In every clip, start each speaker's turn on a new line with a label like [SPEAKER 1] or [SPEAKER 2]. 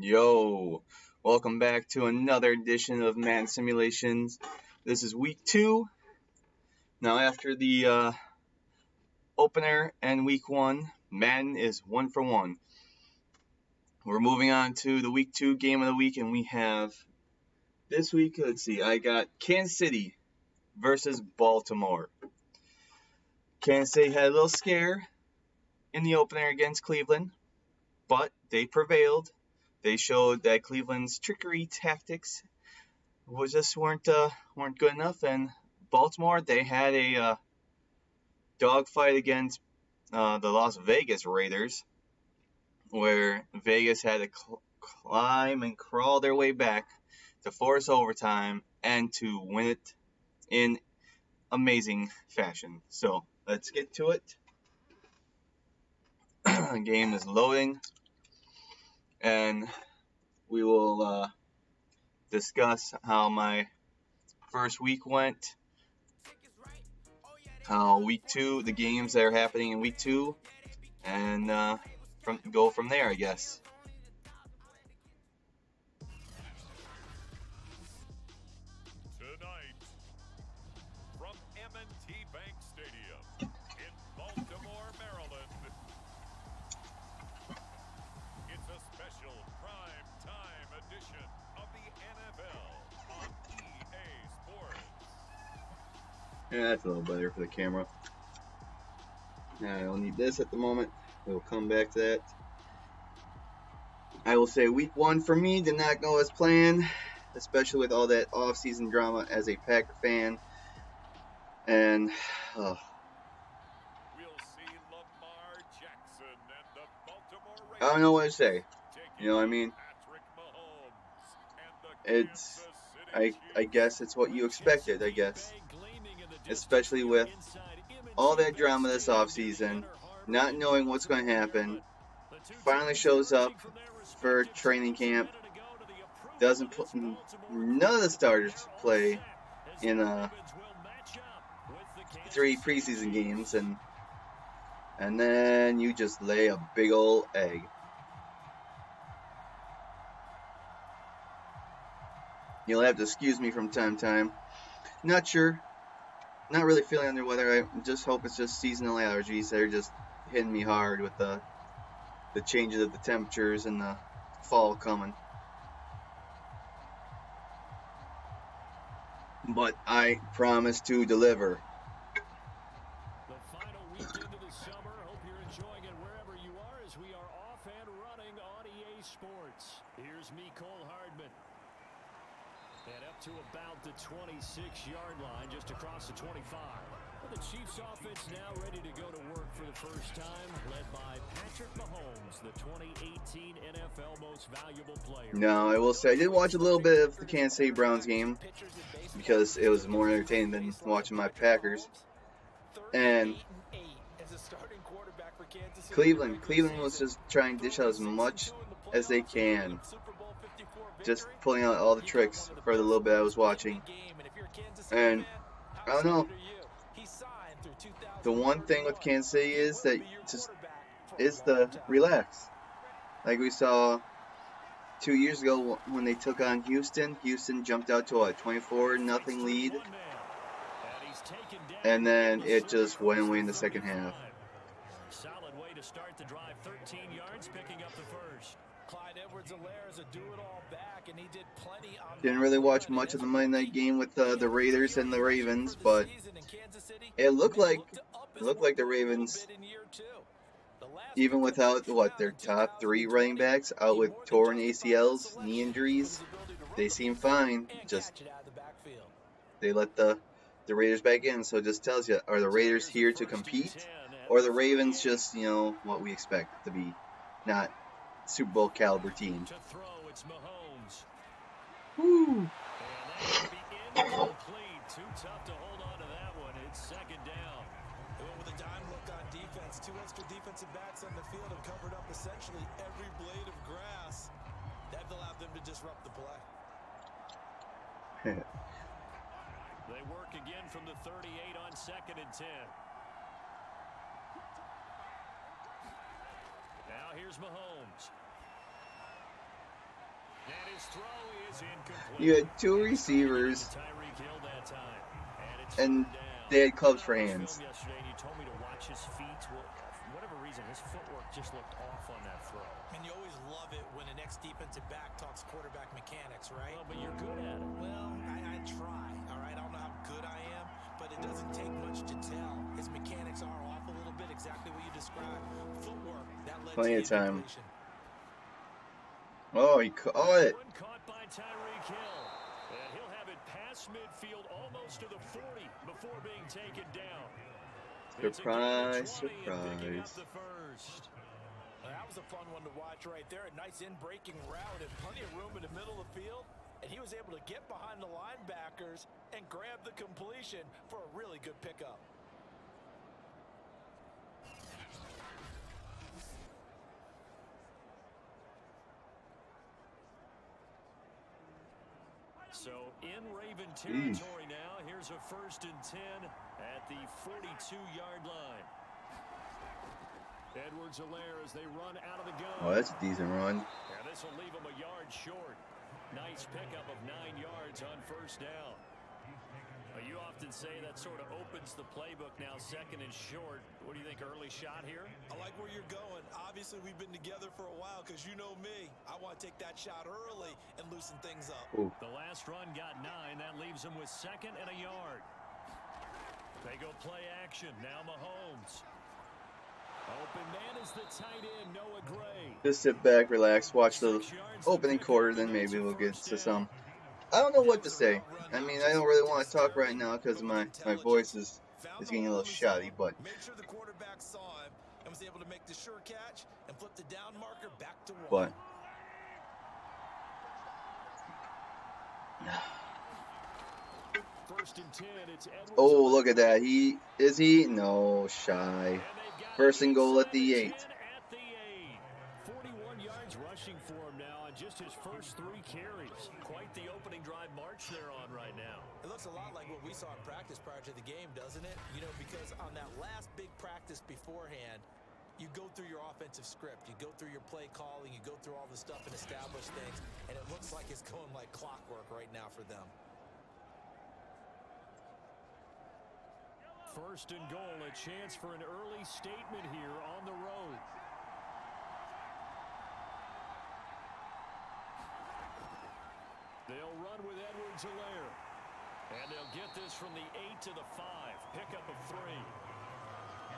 [SPEAKER 1] Yo, welcome back to another edition of Madden Simulations. This is week 2. Now after the opener and week 1, Madden is 1 for 1. We're moving on to the week 2 game of the week, and we have this week, I got Kansas City versus Baltimore. Kansas City had a little scare in the opener against Cleveland, but they prevailed. They showed that Cleveland's trickery tactics weren't good enough, and Baltimore, they had a dogfight against the Las Vegas Raiders, where Vegas had to climb and crawl their way back to force overtime and to win it in amazing fashion. So let's get to it. The game is loading, and we will discuss how my first week went, how week 2, the games that are happening in week 2, and go from there, I guess.
[SPEAKER 2] Tonight, from M&T Bank Stadium in Baltimore, Maryland, it's a special prime time edition of the NFL on EA Sports.
[SPEAKER 1] Yeah, that's a little better for the camera. I don't need this at the moment. We'll come back to that. I will say week 1 for me did not go as planned, especially with all that off-season drama as a Packer fan. And
[SPEAKER 2] We'll see Lamar Jackson and the Baltimore Ravens.
[SPEAKER 1] I don't know what to say. You know what I mean? It's, I guess it's what you expected, I guess. Especially with all that drama this offseason, not knowing what's going to happen. Finally shows up for training camp. Doesn't put none of the starters play in 3 preseason games, and then you just lay a big old egg. You'll have to excuse me from time to time. Not sure. Not really feeling under weather. I just hope it's just seasonal allergies. They're just hitting me hard with the changes of the temperatures and the fall coming. But I promise to deliver.
[SPEAKER 3] The final week into the summer. Hope you're enjoying it wherever you are as we are off and running on EA Sports. Here's me, Cole Hardman. And up to about the 26-yard line, just across the 25. The Chiefs offense now ready to go to work for the first time, led by Patrick Mahomes, the 2018 NFL Most Valuable Player.
[SPEAKER 1] Now, I will say I did watch a little bit of the Kansas City Browns game because it was more entertaining than watching my Packers. And Cleveland was just trying to dish out as much as they can. Just pulling out all the tricks for the little bit I was watching. And I don't know. The one thing with Kansas City is that is the relax. Like we saw 2 years ago when they took on Houston. Houston jumped out to a 24-0 lead. And then it just went away in the second half.
[SPEAKER 3] Solid way to start the drive, 13 yards, picking up the first. Clyde Edwards-Helaire is a do-it-all back, and he did plenty on.
[SPEAKER 1] Didn't really watch much of the Monday night game with the Raiders and the Ravens, but it looked like the Ravens, even without their top 3 running backs out with torn ACLs, knee injuries, they seem fine. Just they let the Raiders back in, so it just tells you, are the Raiders here to compete, or are the Ravens just what we expect to be, not Super Bowl caliber team.
[SPEAKER 3] To throw, it's Mahomes.
[SPEAKER 1] Woo.
[SPEAKER 3] And that could be incomplete. Too tough to hold on to that one. It's second down.
[SPEAKER 4] Well, with a dime look on defense, 2 extra defensive backs on the field have covered up essentially every blade of grass. That allowed them to disrupt the play.
[SPEAKER 3] They work again from the 38 on 2nd and 10. Now here's Mahomes. And his throw is incomplete.
[SPEAKER 1] You had two
[SPEAKER 3] And
[SPEAKER 1] receivers,
[SPEAKER 3] Tyreek Hill that time. And it's
[SPEAKER 1] and
[SPEAKER 3] third down.
[SPEAKER 1] they had clubs for
[SPEAKER 3] I watched
[SPEAKER 1] hands.
[SPEAKER 3] film yesterday, and you told me to watch his feet. Well, for whatever reason, his footwork just looked off on that throw.
[SPEAKER 4] And you always love it when an ex-defensive back talks quarterback mechanics, right?
[SPEAKER 3] Well, but you're good at it.
[SPEAKER 4] Well, I try, all right? I don't know how good I am, but it doesn't take much to tell. His mechanics are off a little bit, exactly what you described. Footwork, that led
[SPEAKER 1] Plenty
[SPEAKER 4] to
[SPEAKER 1] of
[SPEAKER 4] the
[SPEAKER 1] time.
[SPEAKER 4] incompletion.
[SPEAKER 1] Oh, he caught it.
[SPEAKER 3] One caught by Tyreek Hill. And he'll have it past midfield almost to the 40 before being taken down.
[SPEAKER 1] Surprise,
[SPEAKER 3] It's a gain of 20 and picking up
[SPEAKER 1] surprise.
[SPEAKER 3] the first.
[SPEAKER 4] That was a fun one to watch right there. A nice in-breaking route and plenty of room in the middle of the field. And he was able to get behind the linebackers and grab the completion for a really good pickup.
[SPEAKER 3] So in Raven territory now, here's a 1st and 10 at the 42-yard line. Edwards-Helaire as they run out of the gun.
[SPEAKER 1] Oh, that's a decent run.
[SPEAKER 3] And this will leave him a yard short. Nice pickup of 9 yards on 1st down. You often say that sort of opens the playbook now, 2nd and short. What do you think, early shot here?
[SPEAKER 4] I like where you're going. Obviously, we've been together for a while because you know me. I want to take that shot early and loosen things up.
[SPEAKER 1] Ooh.
[SPEAKER 3] The last run got 9. That leaves him with 2nd and a yard. They go play action. Now Mahomes. Open man is the tight end, Noah Gray.
[SPEAKER 1] Just sit back, relax, watch the opening quarter, then maybe we'll get to some. I don't know what to say. I mean, I don't really want to talk right now because my voice is getting a little shoddy, but
[SPEAKER 4] Made sure the quarterback saw him and was able to make the sure catch and flip the down marker back to 1.
[SPEAKER 3] First and 10, it's Edwards.
[SPEAKER 1] Oh, look at that. No, shy. First and goal at the 8.
[SPEAKER 3] 41 yards rushing for him now on just his first 3 carries. Quite the opening drive march they're on right now.
[SPEAKER 4] It looks a lot like what we saw in practice prior to the game, doesn't it? You know, because on that last big practice beforehand, you go through your offensive script, you go through your play calling, you go through all the stuff and establish things, and it looks like it's going like clockwork right now for them.
[SPEAKER 3] First and goal, a chance for an early statement here on the road. They'll run with Edwards-Helaire. And they'll get this from the 8 to the 5. Pickup of 3.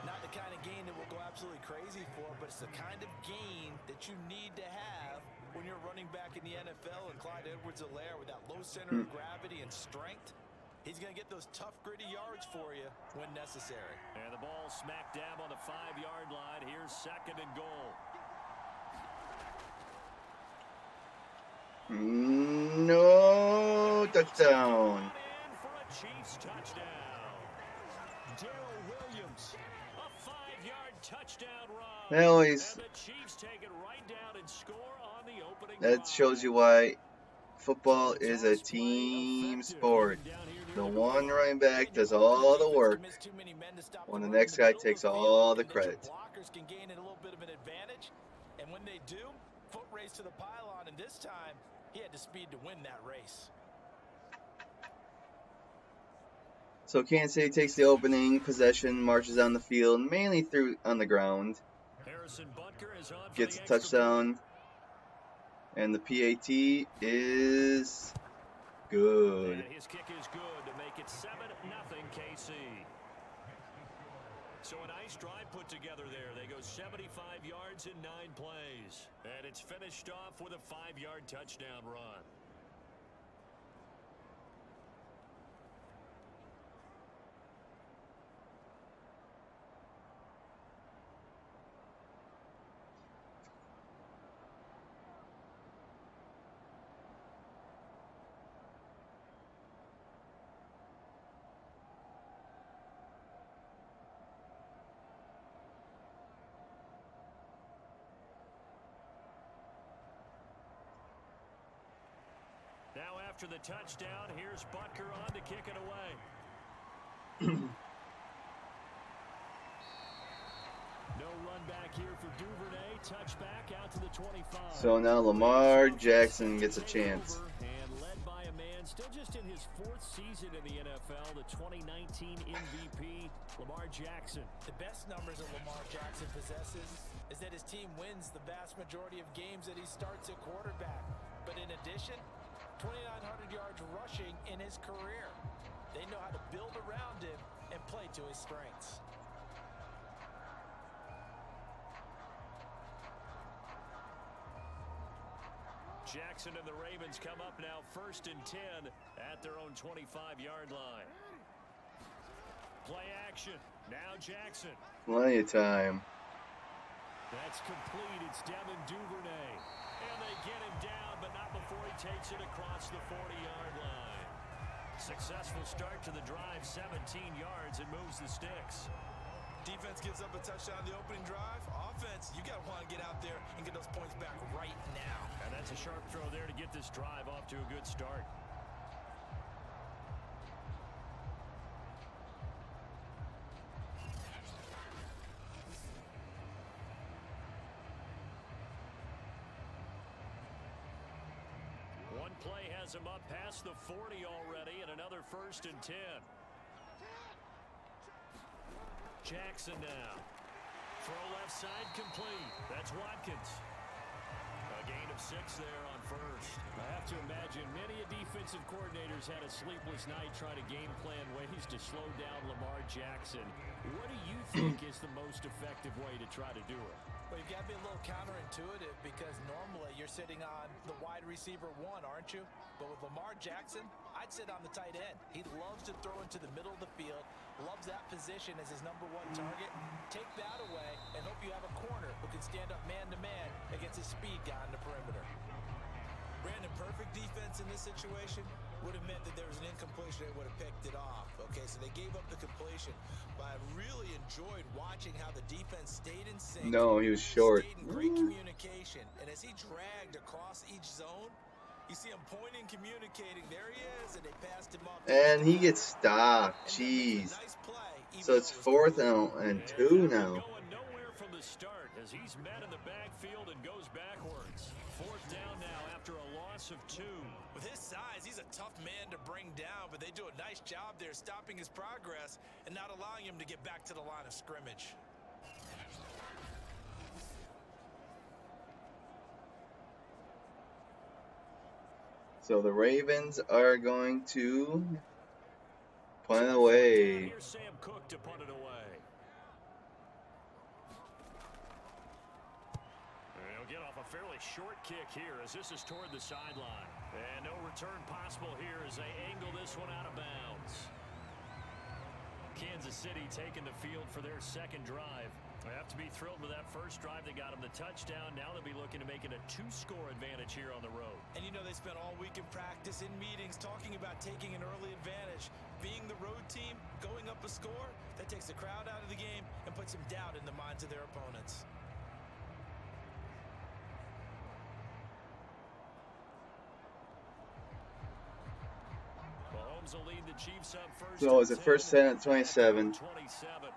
[SPEAKER 4] Not the kind of gain that will go absolutely crazy for, but it's the kind of gain that you need to have when you're running back in the NFL. And Clyde Edwards-Helaire with that low center of gravity and strength, he's going to get those tough, gritty yards for you when necessary.
[SPEAKER 3] And the ball smack dab on the 5-yard line. Here's 2nd and goal.
[SPEAKER 1] No, touchdown.
[SPEAKER 3] In for a Chiefs touchdown. Darrell Williams, a 5-yard touchdown run.
[SPEAKER 1] They always,
[SPEAKER 3] And the Chiefs take it right down and score on the opening
[SPEAKER 1] that
[SPEAKER 3] drive.
[SPEAKER 1] shows you why football is a team sport. The one running back does all the work, when the next guy takes all the credit.
[SPEAKER 4] Blockers can gain a little bit of an advantage, and when they do, foot race to the pylon, and this time he had the speed to win that race.
[SPEAKER 1] So Kansas City takes the opening possession, marches down the field, mainly through on the ground,
[SPEAKER 3] Harrison Butker is on for
[SPEAKER 1] gets
[SPEAKER 3] the
[SPEAKER 1] a
[SPEAKER 3] extra
[SPEAKER 1] touchdown, and the PAT is good.
[SPEAKER 3] And his kick is good to make it 7-0 KC. So a nice drive put together there. They go 75 yards in 9 plays. And it's finished off with a 5-yard touchdown run. Now after the touchdown, here's Butker on to kick it away. No run back here for Duvernay. Touchback out to the
[SPEAKER 1] So now Lamar Jackson gets a chance.
[SPEAKER 3] And led by a man still just in his 4th season in the NFL, the 2019 MVP, Lamar Jackson.
[SPEAKER 4] The best numbers that Lamar Jackson possesses is that his team wins the vast majority of games that he starts at quarterback. But in addition, 2,900 yards rushing in his career. They know how to build around him and play to his strengths.
[SPEAKER 3] Jackson and the Ravens come up now 1st and 10 at their own 25-yard line. Play action. Now Jackson.
[SPEAKER 1] Plenty of time.
[SPEAKER 3] That's complete. It's Devin Duvernay. And they get him down, but not before he takes it across the 40-yard line. Successful start to the drive, 17 yards, and moves the sticks.
[SPEAKER 4] Defense gives up a touchdown on the opening drive. Offense, you got to want to get out there and get those points back right now.
[SPEAKER 3] And that's a sharp throw there to get this drive off to a good start. One play has him up past the 40 already, and another 1st and 10. Jackson now. Throw left side complete. That's Watkins. A gain of 6 there on 1st. I have to imagine many defensive coordinators had a sleepless night trying to game plan ways to slow down Lamar Jackson. What do you think is the most effective way to try to do it?
[SPEAKER 4] Well, you've got to be a little counterintuitive because normally you're sitting on the wide receiver 1, aren't you? But with Lamar Jackson, I'd sit on the tight end. He loves to throw into the middle of the field, loves that position as his #1 target. Take that away and hope you have a corner who can stand up man-to-man against his speed guy on the perimeter. Brandon, perfect defense in this situation would have meant that there was an incompletion. They would have picked it off. Okay, so they gave up the completion. But I really enjoyed watching how the defense stayed in sync.
[SPEAKER 1] No, he was short.
[SPEAKER 4] Stayed in great communication. And as he dragged across each zone, you see him pointing, communicating. There he is, and they passed him up.
[SPEAKER 1] And he gets stopped. Jeez.
[SPEAKER 4] Nice play,
[SPEAKER 1] So it's 4th and 2 now.
[SPEAKER 3] Going nowhere from the start as he's met in the backfield and goes backwards. 4th down now after a loss of 2.
[SPEAKER 4] With his size, he's a tough man to bring down, but they do a nice job there stopping his progress and not allowing him to get back to the line of scrimmage.
[SPEAKER 1] So the Ravens are going to punt it away.
[SPEAKER 3] Here's Sam Cook to punt it away. He'll get off a fairly short kick here as this is toward the sideline. And no return possible here as they angle this one out of bounds. Kansas City taking the field for their 2nd drive. They have to be thrilled with that first drive. They got them the touchdown. Now they'll be looking to make it a 2-score advantage here on the road.
[SPEAKER 4] And you know they spent all week in practice, in meetings, talking about taking an early advantage. Being the road team, going up a score, that takes the crowd out of the game and puts some doubt in the minds of their opponents.
[SPEAKER 3] Mahomes will lead the Chiefs up first.
[SPEAKER 1] So is it 1st and 27?
[SPEAKER 3] 27.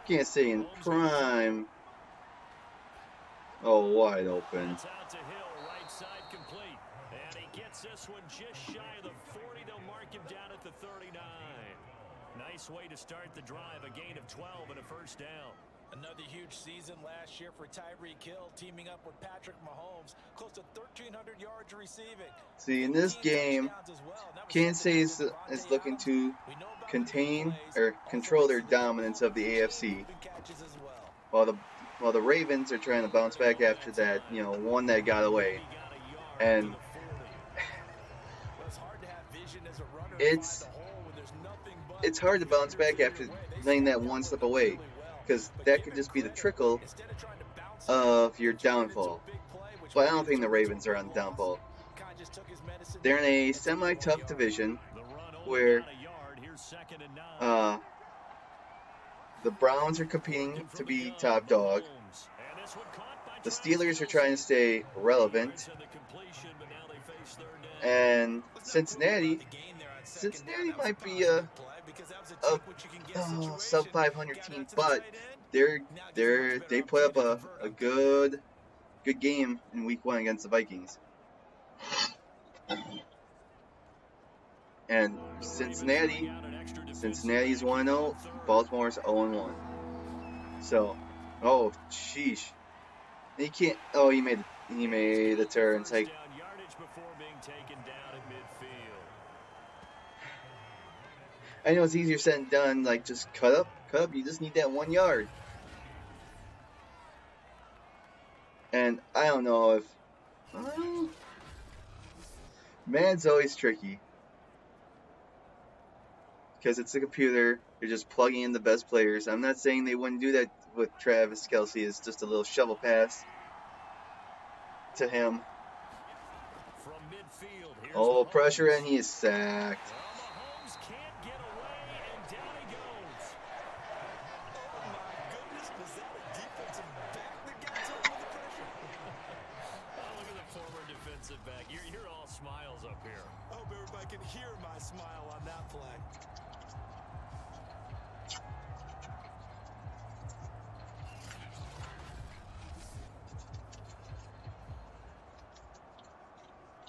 [SPEAKER 1] Can't say in prime. Oh, wide open.
[SPEAKER 3] It's out to Hill, right side complete. And he gets this one just shy of the 40. They'll mark him down at the 39. Nice way to start the drive. A gain of 12 and a 1st down.
[SPEAKER 4] Another huge season last year for Tyreek Hill, teaming up with Patrick Mahomes. Close to 1,300 yards receiving.
[SPEAKER 1] See, in this game, Kansas City is looking to contain or control their dominance of the AFC, while the Ravens are trying to bounce back after that, one that got away. And it's hard to bounce back after letting that one slip away, because that could just be the trickle of your downfall. But I don't think the Ravens are on the downfall. They're in a semi-tough division where the Browns are competing to be top dog. The Steelers are trying to stay relevant. And Cincinnati might be a sub 500 team, but they put up a good good game in Week 1 against the Vikings. And Cincinnati's 1-0, Baltimore's 0-1. So, oh, sheesh. He can't. Oh, he made the turn. It's like, I know it's easier said than done. Like, just cut up. You just need that 1 yard. And I don't know if Madden's always tricky because it's a computer. You're just plugging in the best players. I'm not saying they wouldn't do that with Travis Kelce. It's just a little shovel pass to him. Oh, pressure, and he is sacked.
[SPEAKER 3] Mahomes can't get away, and down he goes.
[SPEAKER 4] Oh my goodness, was that a defensive back that got to him with the pressure?
[SPEAKER 3] Oh, look at the former defensive back. You're all smiles up here.
[SPEAKER 4] I hope everybody can hear my smile on that play.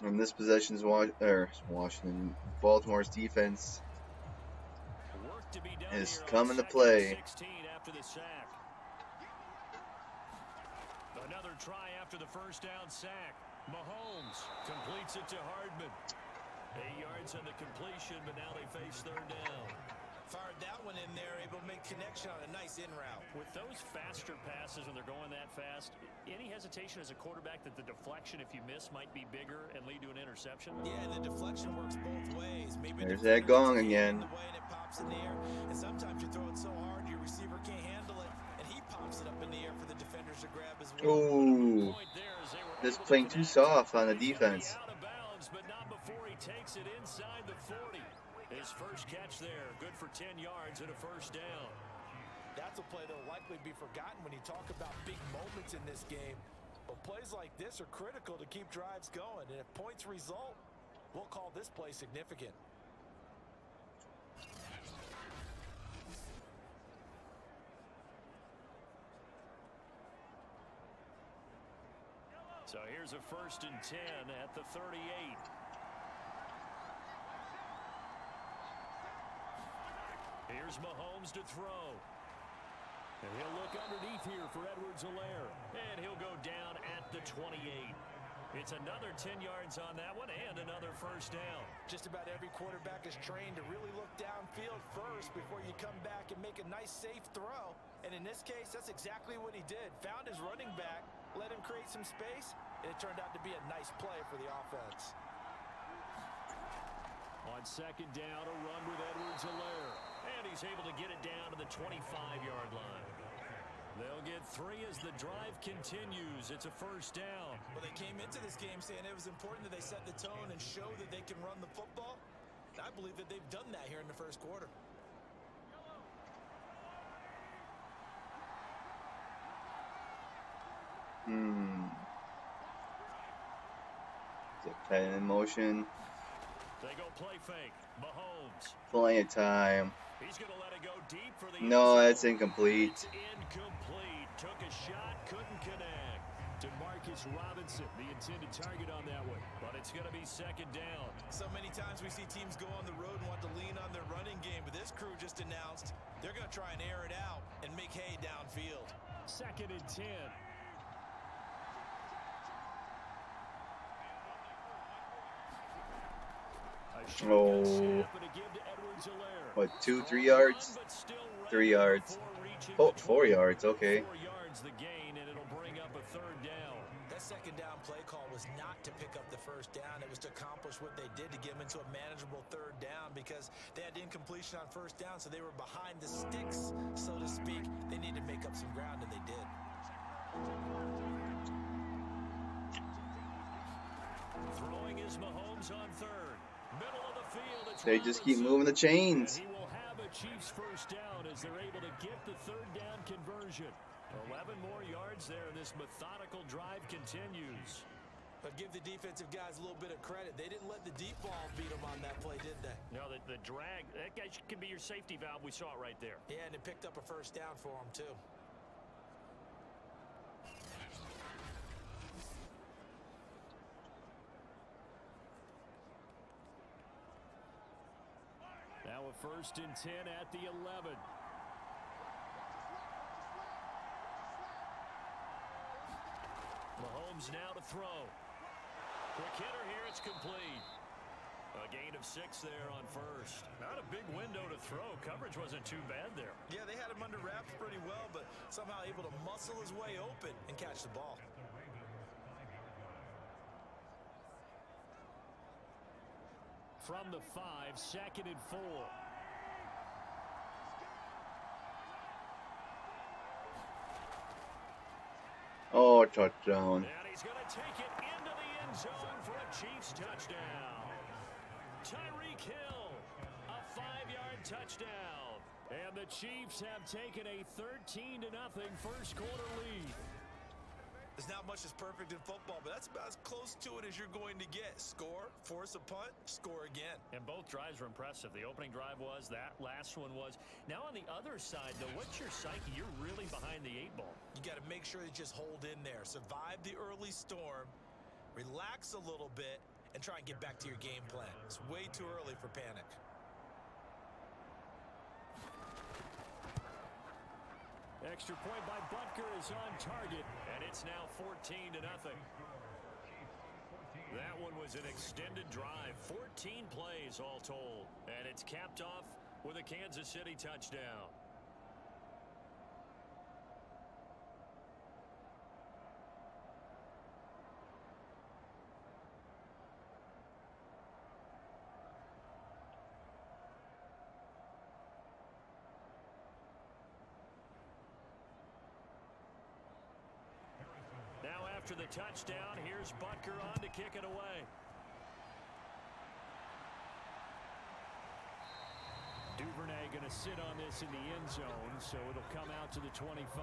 [SPEAKER 1] And this possession is Washington. Baltimore's defense is coming to play.
[SPEAKER 3] After the sack. Another try after the first down sack. Mahomes completes it to Hardman. 8 yards on the completion, but now they face third down.
[SPEAKER 4] Fired that one in there, able to make connection on a nice in route.
[SPEAKER 3] With those faster passes when they're going that fast, any hesitation as a quarterback that the deflection, if you miss, might be bigger and lead to an interception?
[SPEAKER 4] Yeah, and the deflection works both ways. Maybe
[SPEAKER 1] there's that gong again.
[SPEAKER 4] The way and it pops in the air, and sometimes you throw it so hard your receiver can't handle it, and he pops it up in the air for the defenders to grab as well.
[SPEAKER 1] Ooh, this playing too soft on the defense.
[SPEAKER 3] Out of bounds, but not before he takes it inside the 40. His first catch there, good for 10 yards and a first down.
[SPEAKER 4] That's a play that will likely be forgotten when you talk about big moments in this game. But plays like this are critical to keep drives going. And if points result, we'll call this play significant.
[SPEAKER 3] So here's a 1st and 10 at the 38. Here's Mahomes to throw. And he'll look underneath here for Edwards-Helaire. And he'll go down at the 28. It's another 10 yards on that one and another first down.
[SPEAKER 4] Just about every quarterback is trained to really look downfield first before you come back and make a nice, safe throw. And in this case, that's exactly what he did. Found his running back, let him create some space, and it turned out to be a nice play for the offense.
[SPEAKER 3] On second down, a run with Edwards-Helaire. And he's able to get it down to the 25-yard line. They'll get 3 as the drive continues. It's a first down.
[SPEAKER 4] Well, they came into this game saying it was important that they set the tone and show that they can run the football. I believe that they've done that here in the first quarter.
[SPEAKER 1] Tight end in motion.
[SPEAKER 3] They go play fake. Mahomes.
[SPEAKER 1] Plenty of time.
[SPEAKER 3] He's going to let it go deep for the
[SPEAKER 1] No, that's incomplete.
[SPEAKER 3] It's incomplete. Took a shot, couldn't connect. DeMarcus Robinson, the intended target on that one. But it's going to be second down.
[SPEAKER 4] So many times we see teams go on the road and want to lean on their running game, but this crew just announced they're going to try and air it out and make hay downfield.
[SPEAKER 3] 2nd and 10.
[SPEAKER 1] Oh, what, 2-3 yards? 3 yards. Oh, 4 yards, okay.
[SPEAKER 3] 4 yards the gain, and it'll bring up a third down.
[SPEAKER 4] That second down play call was not to pick up the first down. It was to accomplish what they did to get them into a manageable third down because they had incompletion on first down, so they were behind the sticks, so to speak. They needed to make up some ground, and they did.
[SPEAKER 3] Throwing is Mahomes on third. Middle of the field. It's
[SPEAKER 1] They just keep moving the chains.
[SPEAKER 3] And he will have a Chiefs first down as they're able to get the third down conversion. 11 more yards there, and this methodical drive continues.
[SPEAKER 4] But give the defensive guys a little bit of credit. They didn't let the deep ball beat them on that play, did they?
[SPEAKER 3] No, the drag, that guy could be your safety valve. We saw it right there.
[SPEAKER 4] Yeah, and it picked up a first down for them, too.
[SPEAKER 3] first and 10 at the 11. Mahomes now to throw. Quick hitter here, it's complete. A gain of 6 there on first. Not a big window to throw. Coverage wasn't too bad there.
[SPEAKER 4] Yeah, they had him under wraps pretty well, but somehow able to muscle his way open and catch the ball.
[SPEAKER 3] From the 5, 2nd and 4.
[SPEAKER 1] Oh, touchdown.
[SPEAKER 3] And he's going to take it into the end zone for a Chiefs touchdown. Tyreek Hill, a 5-yard touchdown. And the Chiefs have taken a 13-0 first quarter lead.
[SPEAKER 4] There's not much that's perfect in football, but that's about as close to it as you're going to get. Score, force a punt, score again.
[SPEAKER 3] And both drives were impressive. The opening drive was, that last one was. Now on the other side, though, what's your psyche? You're really behind the 8 ball.
[SPEAKER 4] You got to make sure you just hold in there. Survive the early storm, relax a little bit, and try and get back to your game plan. It's way too early for panic.
[SPEAKER 3] Extra point by Butker is on target, and it's now 14-0. That one was an extended drive, 14 plays all told, and it's capped off with a Kansas City touchdown. Now after the touchdown, here's Butker on to kick it away. Duvernay going to sit on this in the end zone, so it'll come out to the 25.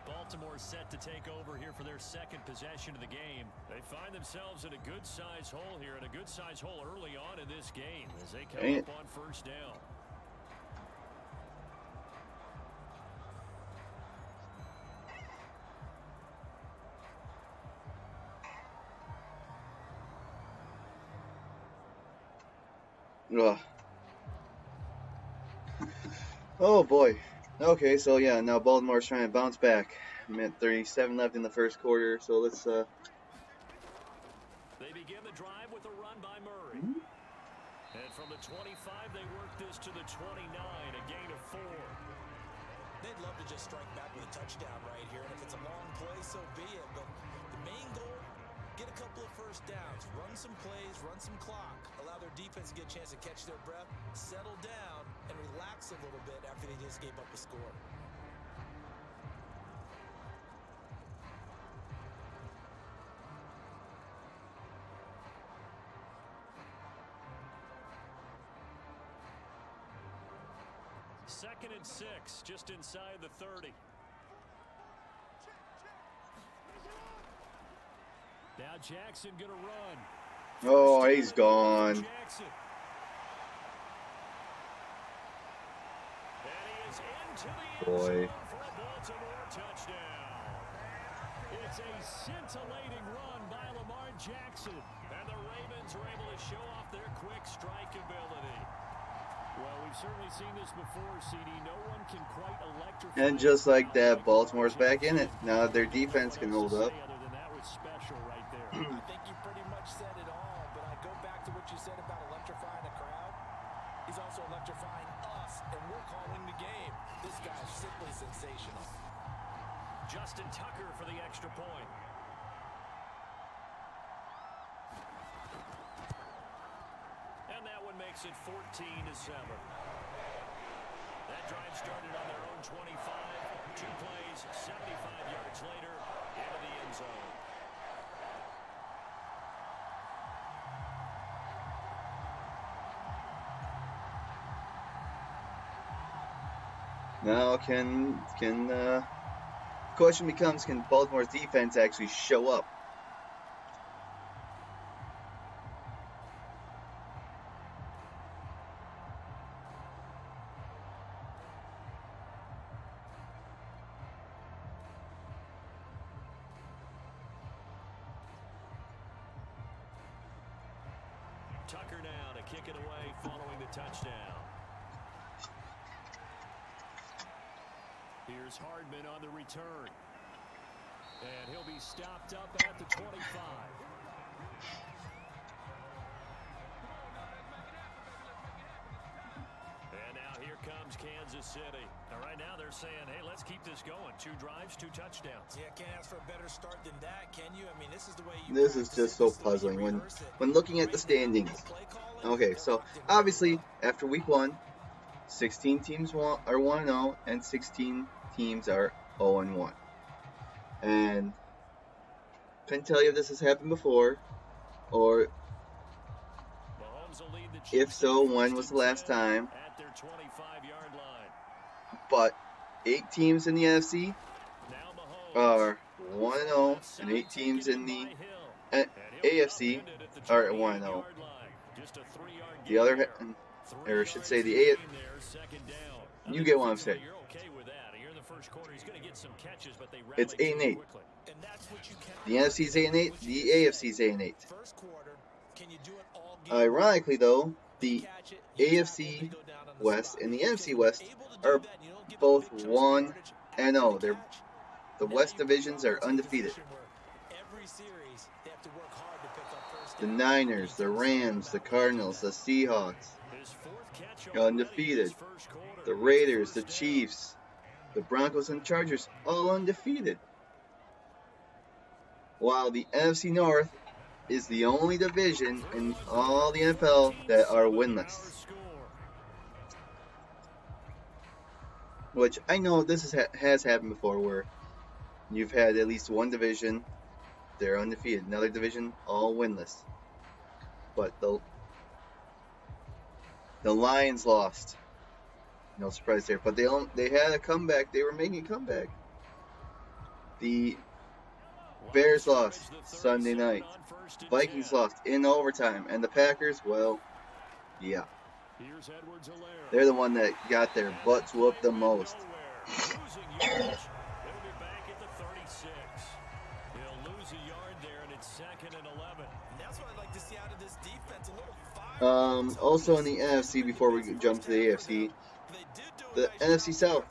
[SPEAKER 3] Baltimore set to take over here for their second possession of the game. They find themselves in a good-sized hole here, and a good-sized hole early on in this game as they come up on first down.
[SPEAKER 1] Ugh. Oh boy. Okay, so yeah, now Baltimore's trying to bounce back. I'm at 37 left in the first quarter, so let's
[SPEAKER 3] They begin the drive with a run by Murray. And from the 25, they work this to the 29, a gain of 4.
[SPEAKER 4] They'd love to just strike back with a touchdown right here, and if it's a long play, so be it. But the main goal, get a couple of first downs, run some plays, run some clock, allow their defense to get a chance to catch their breath, settle down, and relax a little bit after they just gave up a score.
[SPEAKER 3] Second and 6, just inside the 30. Now Jackson going to run.
[SPEAKER 1] Oh, he's gone.
[SPEAKER 3] Jackson. And he is into the end
[SPEAKER 1] Boy.
[SPEAKER 3] zone for a Baltimore touchdown. It's a scintillating run by Lamar Jackson. And the Ravens are able to show off their quick strike ability. Well, we've certainly seen this before, CD. No one can quite electrify.
[SPEAKER 1] And just like that, Baltimore's back in it. Now their defense can hold up.
[SPEAKER 3] Other than that was special right there.
[SPEAKER 4] I think you pretty much said it all, but I go back to what you said about electrifying a crowd. He's also electrifying us, and we're calling the game. This guy is simply sensational.
[SPEAKER 3] Justin Tucker for the extra point. And that one makes it 14-7. That drive started on their own 25. 2 plays, 75 yards later, into the end zone.
[SPEAKER 1] Now question becomes, can Baltimore's defense actually show up?
[SPEAKER 3] Tucker now to kick it away following the touchdown. Here's Hardman on the return. And he'll be stopped up at the 25. And now here comes Kansas City. Now right now they're saying, hey, let's keep this going. 2 drives, 2 touchdowns.
[SPEAKER 4] Yeah, can't ask for a better start than that, can you? I mean, this is the way you
[SPEAKER 1] This is just so puzzling when looking at the standings. Okay, so obviously after week 1, 16 teams are 1-0 and 16 teams are 0-1. And couldn't tell you if this has happened before, or if so, when was the last time.
[SPEAKER 3] At their 25-yard line.
[SPEAKER 1] But 8 teams in the NFC are 1-0, and 8 teams in the AFC are 1-0. The other, or I should say the AFC, you get what I'm saying. It's 8-8. The NFC is 8-8. The AFC is 8-8. Ironically, though, the AFC West and the NFC West are both 1-0. The West divisions are undefeated. The Niners, the Rams, the Cardinals, the Seahawks are undefeated. The Raiders, the Chiefs, the Broncos, and Chargers all undefeated. While the NFC North is the only division in all the NFL that are winless. Which I know this has happened before, where you've had at least one division, they're undefeated. Another division, all winless. But the Lions lost. No surprise there. But they had a comeback. They were making a comeback. The Bears lost Sunday night. Vikings lost in overtime. And the Packers, well, yeah. They're the one that got their butts whooped the most. Also in the NFC, before we jump to the AFC, the NFC South,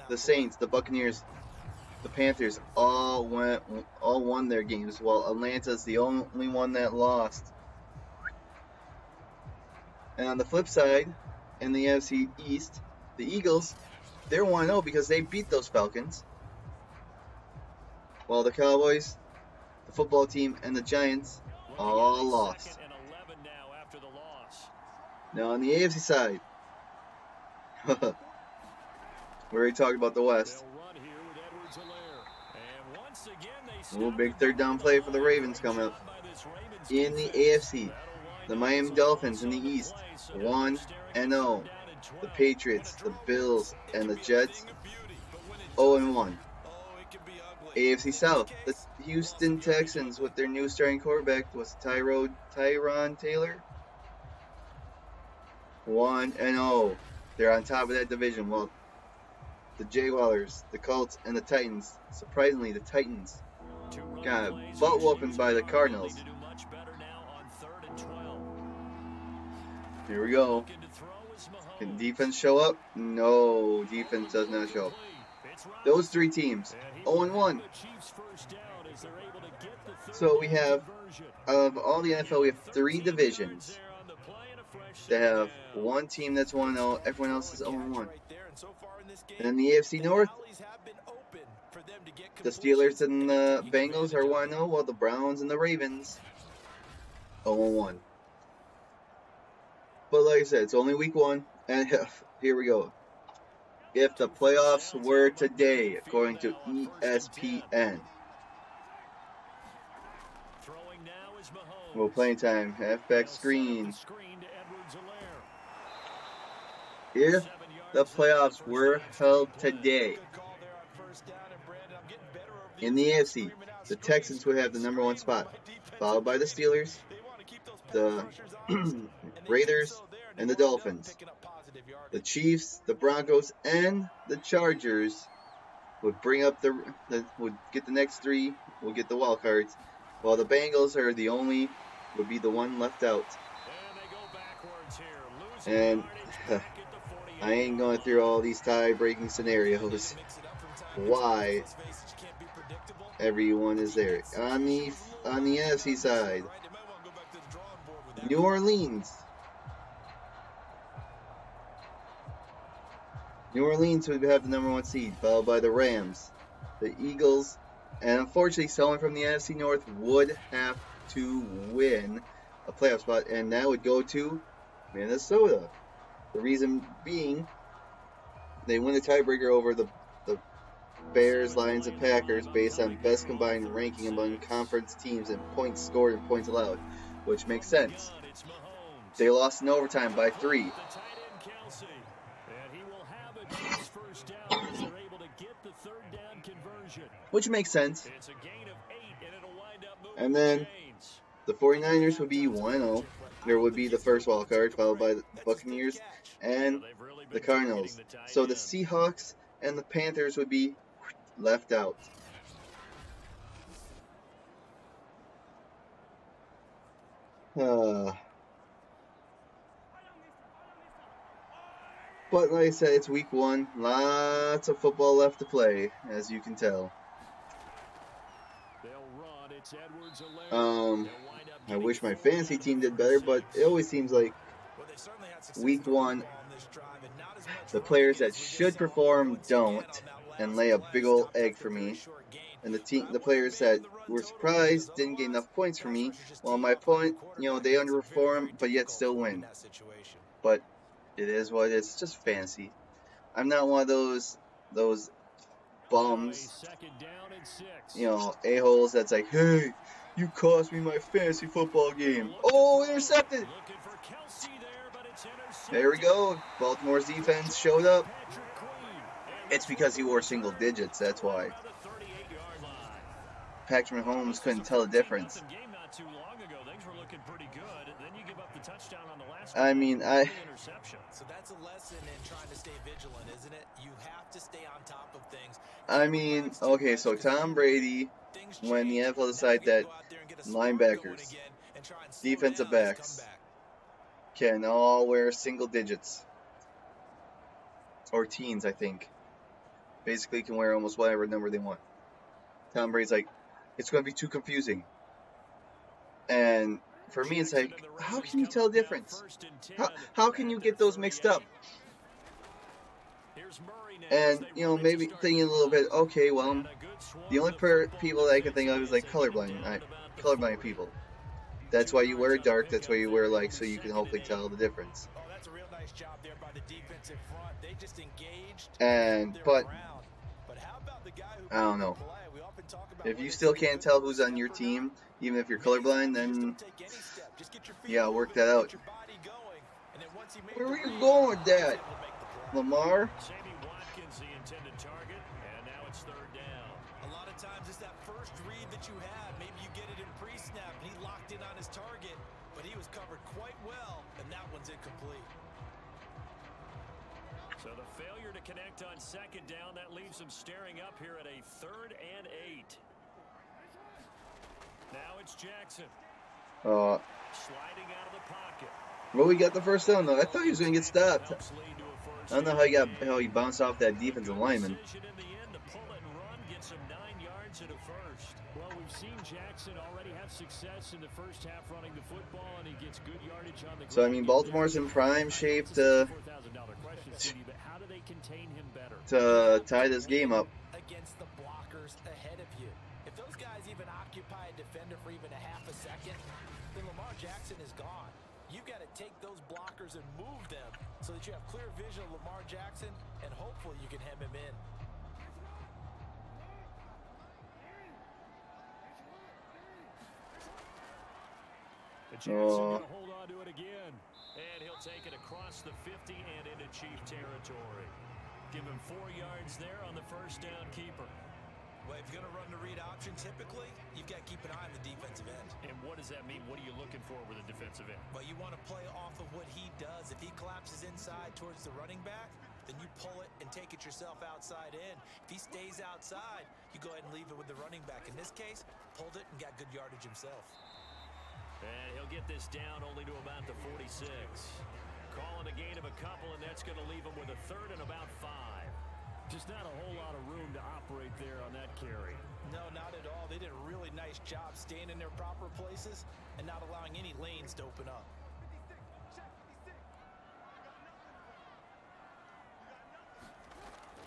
[SPEAKER 1] the Saints, the Buccaneers, the Panthers all won their games, while Atlanta's the only one that lost. And on the flip side, in the NFC East, the Eagles, they're 1-0 because they beat those Falcons, while the Cowboys, the football team, and the Giants all lost. Now on the AFC side, we already talked about the West. A little big third down play for the Ravens coming up. In the AFC, the Miami Dolphins in the East, 1-0. The Patriots, the Bills, and the Jets, 0-1. AFC South, the Houston Texans with their new starting quarterback was Tyron Taylor, 1-0. They're on top of that division. Well, the Jaguars, the Colts, and the Titans. Surprisingly, the Titans got butt whooping by the Cardinals. Here we go. Can defense show up? No, defense does not show up. Those 3 teams, 0-1. So we have, out of all the NFL, we have 3 divisions that have one team that's 1-0, everyone else is 0-1. And in the AFC North, the Steelers and the Bengals are 1-0, while the Browns and the Ravens 0-1. But like I said, it's only week 1, and here we go. If the playoffs were today, according to ESPN. Well, playing time, halfback screen. If the playoffs were held today, in the AFC, the Texans would have the number 1 spot, followed by the Steelers, the Raiders, and the Dolphins. The Chiefs, the Broncos, and the Chargers would bring up would get the next 3, would get the wild cards, while the Bengals would be the one left out. And I ain't going through all these tie-breaking scenarios. Why everyone is there. On the NFC side, New Orleans. New Orleans would have the number 1 seed, followed by the Rams, the Eagles, and unfortunately someone from the NFC North would have to win a playoff spot, and that would go to Minnesota. The reason being, they win the tiebreaker over the Bears, Lions, and Packers based on best combined ranking among conference teams and points scored and points allowed, which makes sense. They lost in overtime by 3. Which makes sense. And then the 49ers would be 1-0. There would be the first wild card, followed by the Buccaneers and the Cardinals. So the Seahawks and the Panthers would be left out. But like I said, it's week 1. Lots of football left to play, as you can tell. I wish my fantasy team did better, but it always seems like week 1, the players that should perform don't, and lay a big old egg for me. And the players that were surprised didn't get enough points for me. Well, my point, they underperform, but yet still win. But it is what it is. It's just fantasy. I'm not one of those bums, a-holes that's like, hey, you cost me my fantasy football game. Oh, intercepted! There we go. Baltimore's defense showed up. It's because he wore single digits, that's why. Patrick Mahomes couldn't tell the difference. I mean,
[SPEAKER 4] So that's a lesson in trying to stay vigilant, isn't it? You have to stay on top of things.
[SPEAKER 1] I mean, okay, so Tom Brady, when the NFL decided that linebackers, defensive backs, can all wear single digits. Or teens, I think. Basically can wear almost whatever number they want. Tom Brady's like, it's going to be too confusing. And for me, it's like, how can you tell the difference? How can you get those mixed up? And, maybe thinking a little bit, okay, well, the only people that I can think of is like colorblind people. That's why you wear dark, that's why you wear light, so you can hopefully tell the difference.
[SPEAKER 4] Oh, that's a real nice job there by the defensive front. They just engaged.
[SPEAKER 1] But I don't know. If you still can't tell who's on your team, even if you're colorblind, then yeah, work that out. Where are you going with that, Lamar?
[SPEAKER 4] A lot of times it's that first read that you have. Maybe you get it in pre-snap, and he locked in on his target, but he was covered quite well, and that one's incomplete.
[SPEAKER 3] So the failure to connect on second down, that leaves him staring up here at a 3rd and 8. Now it's Jackson. Sliding out of the pocket.
[SPEAKER 1] Well, we got the first down, though. I thought he was going to get stopped. I don't know how he bounced off that defensive lineman.
[SPEAKER 3] Well, we've seen Jackson already have success in the first half running the football, and he gets good yardage on the ground.
[SPEAKER 1] So, I mean, Baltimore's in prime shape to tie this game up.
[SPEAKER 4] Against the blockers ahead of you. If those guys even occupy a defender for even a half a second, then Lamar Jackson is gone. You've got to take those blockers and move them so that you have clear vision of Lamar Jackson, and hopefully you can hem him in.
[SPEAKER 3] Jackson going to hold on to it again. And he'll take it across the 50 and into Chief territory. Give him 4 yards there on the first down keeper.
[SPEAKER 4] Well, if you're going to run the read option, typically, you've got to keep an eye on the defensive end.
[SPEAKER 3] And what does that mean? What are you looking for with a defensive end?
[SPEAKER 4] Well, you want to play off of what he does. If he collapses inside towards the running back, then you pull it and take it yourself outside in. If he stays outside, you go ahead and leave it with the running back. In this case, pulled it and got good yardage himself.
[SPEAKER 3] And he'll get this down only to about the 46. Calling a gain of a couple, and that's going to leave them with a third and about 5. Just not a whole lot of room to operate there on that carry.
[SPEAKER 4] No, not at all. They did a really nice job staying in their proper places and not allowing any lanes to open up.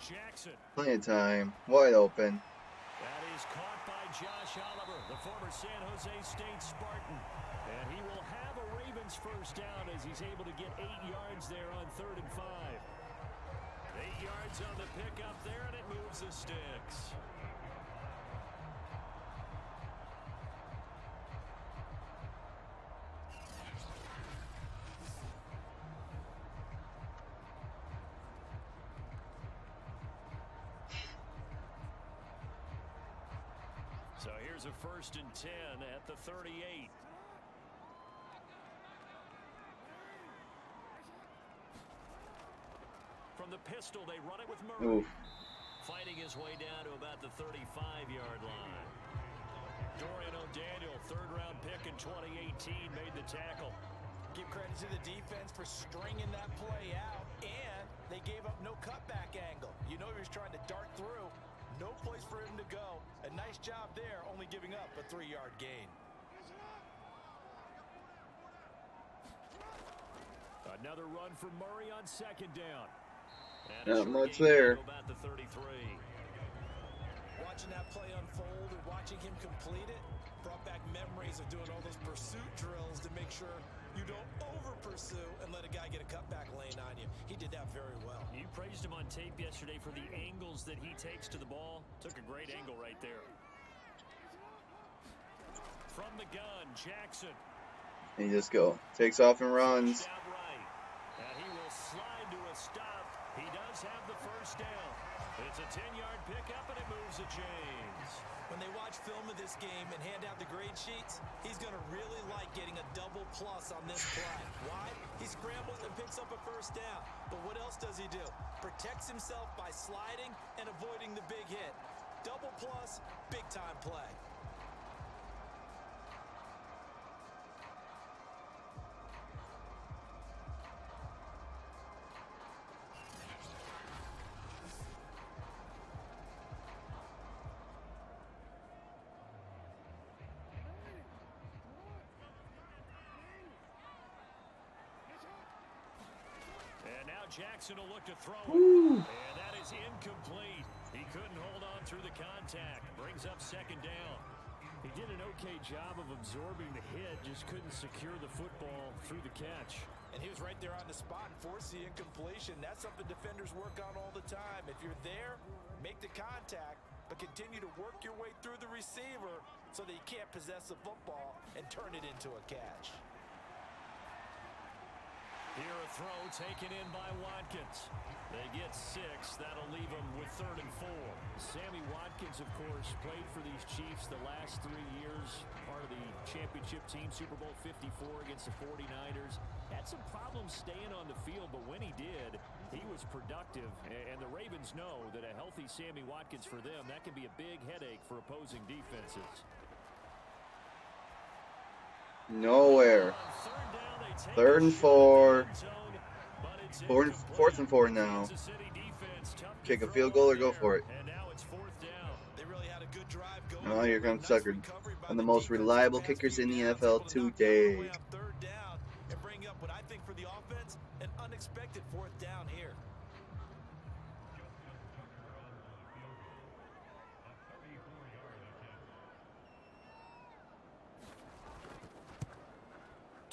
[SPEAKER 3] Jackson.
[SPEAKER 1] Plenty of time. Wide open.
[SPEAKER 3] That is caught by Josh Oliver, the former San Jose State Spartan. And he will have a Ravens first down as he's able to get 8 yards there on 3rd and 5. 8 yards on the pickup there, and it moves the sticks. So here's a 1st and 10 at the 38. From the pistol, they run it with Murray.
[SPEAKER 1] Oof.
[SPEAKER 3] Fighting his way down to about the 35-yard line. Dorian O'Daniel, 3rd-round pick in 2018, made the tackle.
[SPEAKER 4] Give credit to the defense for stringing that play out, and they gave up no cutback angle. You know he was trying to dart through. No place for him to go. A nice job there, only giving up a 3-yard gain.
[SPEAKER 3] Another run for Murray on 2nd down.
[SPEAKER 1] Not much there.
[SPEAKER 3] About the 33.
[SPEAKER 4] Watching that play unfold and watching him complete it brought back memories of doing all those pursuit drills to make sure you don't over-pursue and let a guy get a cutback lane on you. He did that very well.
[SPEAKER 3] You praised him on tape yesterday for the angles that he takes to the ball. Took a great angle right there. From the gun, Jackson.
[SPEAKER 1] He just takes off and runs.
[SPEAKER 3] Out right. And he will slide to a stop. He does have the first down. It's a 10-yard pickup, and it moves the chains.
[SPEAKER 4] When they watch film of this game and hand out the grade sheets, he's going to really like getting a double plus on this play. Why? He scrambles and picks up a first down. But what else does he do? Protects himself by sliding and avoiding the big hit. Double plus, big-time play.
[SPEAKER 3] Jackson will look to throw it.
[SPEAKER 1] Woo.
[SPEAKER 3] And that is incomplete. He couldn't hold on through the contact. Brings up 2nd down. He did an okay job of absorbing the hit, just couldn't secure the football through the catch.
[SPEAKER 4] And he was right there on the spot and forced the incompletion. That's something defenders work on all the time. If you're there, make the contact, but continue to work your way through the receiver so that you can't possess the football and turn it into a catch.
[SPEAKER 3] Here a throw taken in by Watkins. They get 6. That'll leave them with 3rd and 4. Sammy Watkins, of course, played for these Chiefs the last 3 years. Part of the championship team, Super Bowl 54 against the 49ers. Had some problems staying on the field, but when he did, he was productive. And the Ravens know that a healthy Sammy Watkins for them, that can be a big headache for opposing defenses.
[SPEAKER 1] Nowhere. 3rd and 4. 4th and 4 now. Kick a field goal or go for it. Oh, here comes Tucker. One of the most reliable kickers in the NFL today.
[SPEAKER 4] 3rd down and bring up what I think for the offense, an unexpected 4th down here.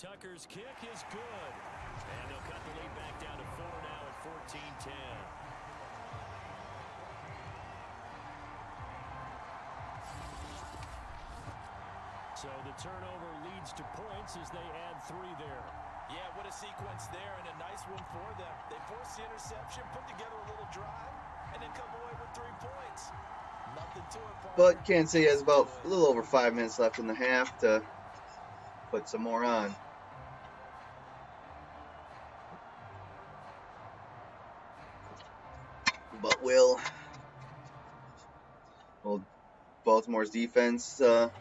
[SPEAKER 3] Tucker's kick is good. And they'll cut the lead back down to 4 now at 14-10. So the turnover leads to points as they add 3 there.
[SPEAKER 4] Yeah, what a sequence there, and a nice one for them. They force the interception, put together a little drive, and then come away with 3 points. Nothing to it, partner.
[SPEAKER 1] But Kansas City has about a little over 5 minutes left in the half to put some more on. But will Baltimore's defense
[SPEAKER 3] Tucker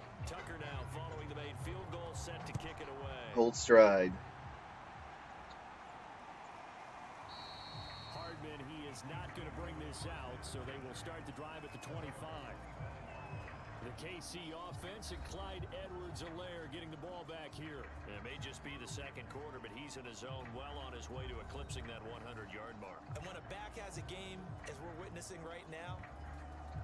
[SPEAKER 3] now following the made field goal, set to kick it away.
[SPEAKER 1] hold stride?
[SPEAKER 3] so they will start the drive at the 25. The KC offense and Clyde Edwards-Helaire getting the ball back here. It may just be the second quarter, but he's in his zone, well on his way to eclipsing that 100-yard mark.
[SPEAKER 4] And when a back has a game, as we're witnessing right now,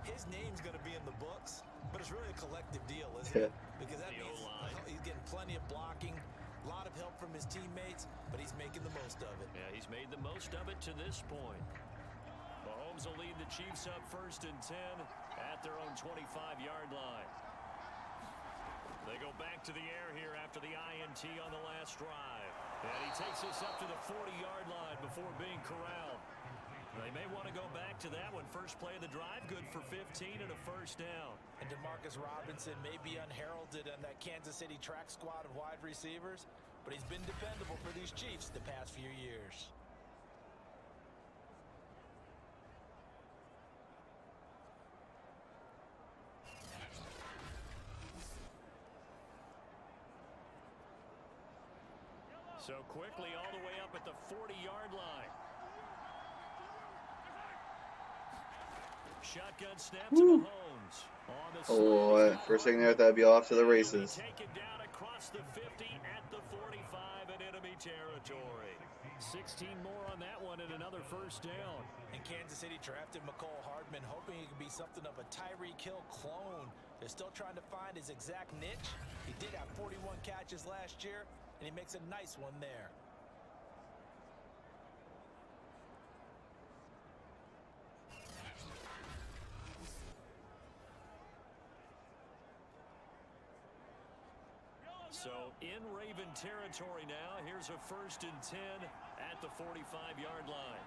[SPEAKER 4] his name's going to be in the books, but it's really a collective deal, isn't it? Because that means he's getting plenty of blocking, a lot of help from his teammates, but he's making the most of it.
[SPEAKER 3] Yeah, he's made the most of it to this point. Mahomes will lead the Chiefs up 1st and 10 at their own 25-yard line. They go back to the air here after the INT on the last drive. And he takes us up to the 40-yard line before being corralled. They may want to go back to that one. First play of the drive, good for 15 and a first down.
[SPEAKER 4] And Demarcus Robinson may be unheralded on that Kansas City track squad of wide receivers, but he's been dependable for these Chiefs the past few years.
[SPEAKER 3] So quickly all the way up at the 40-yard line. Shotgun snap to Mahomes.
[SPEAKER 1] Oh, for a second there, I thought that'd be off to the races.
[SPEAKER 3] Taken down across the 50 at the 45 in enemy territory. 16 more on that one and another first down.
[SPEAKER 4] And Kansas City drafted McCole Hardman, hoping he could be something of a Tyreek Hill clone. They're still trying to find his exact niche. He did have 41 catches last year, and he makes a nice one there.
[SPEAKER 3] So in Raven territory now. Here's a 1st and 10 at the 45-yard line.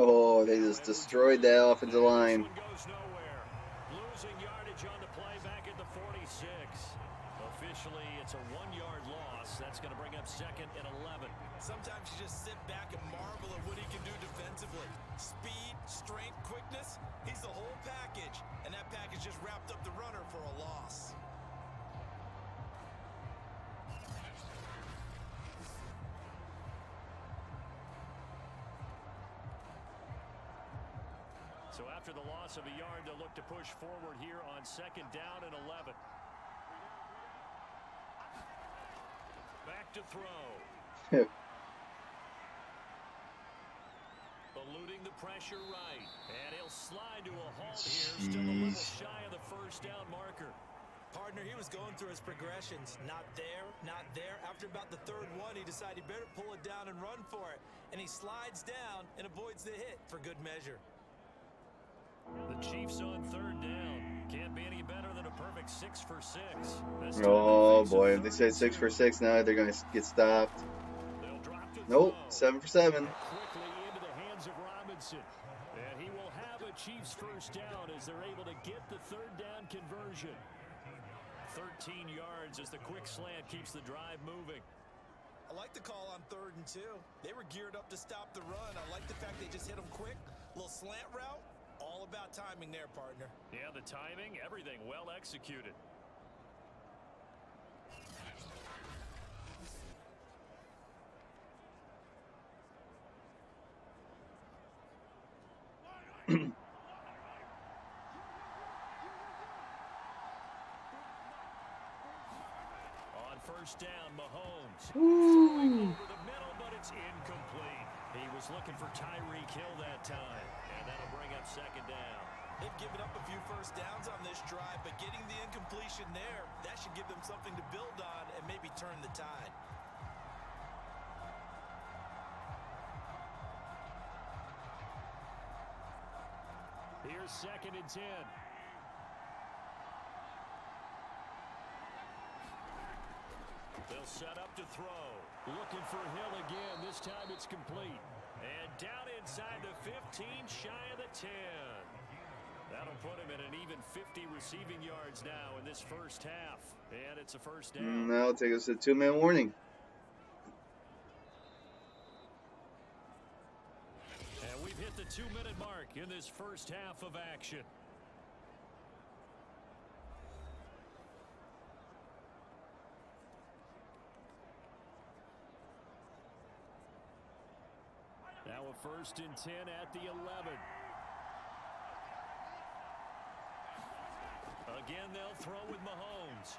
[SPEAKER 1] Oh, they just destroyed that offensive line.
[SPEAKER 3] This one goes nowhere. Losing yardage on the play back at the 46. Officially, it's a 1-yard loss. That's going to bring up 2nd and 11.
[SPEAKER 4] Sometimes you just sit back and marvel at what he can do defensively. Speed, strength, quickness. He's the whole package. And that package just wrapped up the runner for a loss.
[SPEAKER 3] So after the loss of a yard, they'll look to push forward here on 2nd down and 11. Back to throw. Eluding the pressure right. And he'll slide to a halt here. Still a little shy of the first down marker.
[SPEAKER 4] Partner, he was going through his progressions. Not there, not there. After about the 3rd one, he decided he better pull it down and run for it. And he slides down and avoids the hit for good measure.
[SPEAKER 3] The Chiefs on 3rd down. Can't be any better than a perfect 6 for 6.
[SPEAKER 1] Oh boy, if they say 6 for 6 now, they're going to get stopped. Nope, 7 for 7.
[SPEAKER 3] Quickly into the hands of Robinson. And he will have a Chiefs first down as they're able to get the 3rd down conversion. 13 yards as the quick slant keeps the drive moving.
[SPEAKER 4] I like the call on 3rd and 2. They were geared up to stop the run. I like the fact they just hit them quick. Little slant route. All about timing there, partner.
[SPEAKER 3] Yeah, the timing, everything well executed. On 1st down, Mahomes. Throwing over the middle, but it's incomplete. He was looking for Tyreek Hill that time, and that'll bring up 2nd down.
[SPEAKER 4] They've given up a few first downs on this drive, but getting the incompletion there, that should give them something to build on and maybe turn the tide.
[SPEAKER 3] Here's 2nd and 10. They'll set up to throw. Looking for Hill again. This time it's complete. And down inside the 15, shy of the 10. That'll put him at an even 50 receiving yards now in this first half. And it's a first down.
[SPEAKER 1] That'll take us to 2-minute warning.
[SPEAKER 3] And we've hit the 2-minute mark in this first half of action. Now a first and 10 at the 11. Again, they'll throw with Mahomes.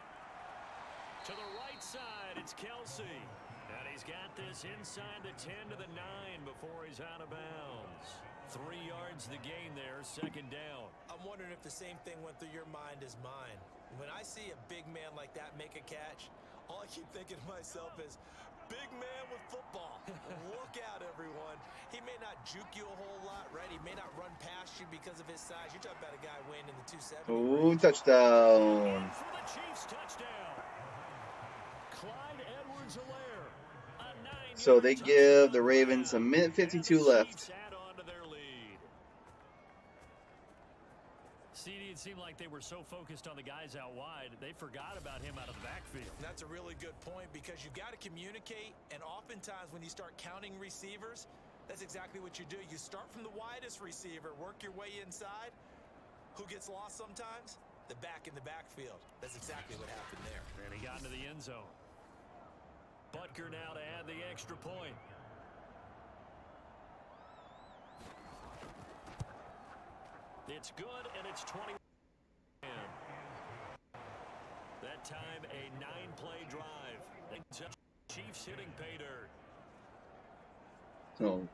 [SPEAKER 3] To the right side, it's Kelsey. And he's got this inside the 10 to the 9 before he's out of bounds. 3 yards the gain there, second down.
[SPEAKER 4] I'm wondering if the same thing went through your mind as mine. When I see a big man like that make a catch, all I keep thinking to myself is, big man with football. Look out, everyone. He may not juke you a whole lot, right? He may not run past you because of his size. You're talking about a guy weighing in the 270.
[SPEAKER 1] Ooh, touchdown.
[SPEAKER 3] For the Chiefs, touchdown. Clyde Edwards-Helaire, a 9-yard
[SPEAKER 1] So they give the
[SPEAKER 3] touchdown
[SPEAKER 1] Ravens a
[SPEAKER 3] run.
[SPEAKER 1] minute 52 left.
[SPEAKER 3] Add on to their lead. CD, it seemed like they were so focused on the guys out wide, they forgot about him out of the backfield.
[SPEAKER 4] And that's a really good point because you got to communicate, and oftentimes when you start counting receivers, that's exactly what you do. You start from the widest receiver, work your way inside. Who gets lost sometimes? The back in the backfield. That's exactly what happened there.
[SPEAKER 3] And he got into the end zone. Butker now to add the extra point. It's good, and it's 20. That time, a 9-play drive. Chiefs hitting pay dirt.
[SPEAKER 1] So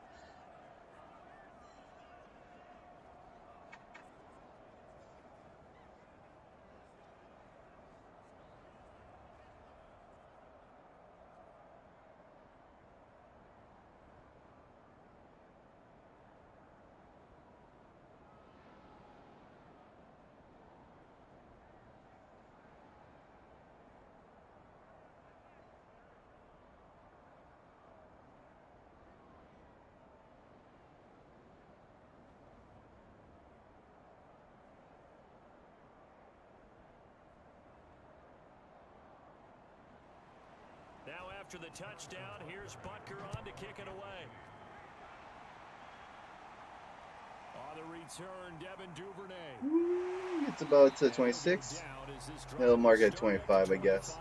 [SPEAKER 3] Now after the touchdown, here's Butker on to kick it away. On the return, Devin Duvernay.
[SPEAKER 1] it's about 26. They'll mark it at 25, I guess.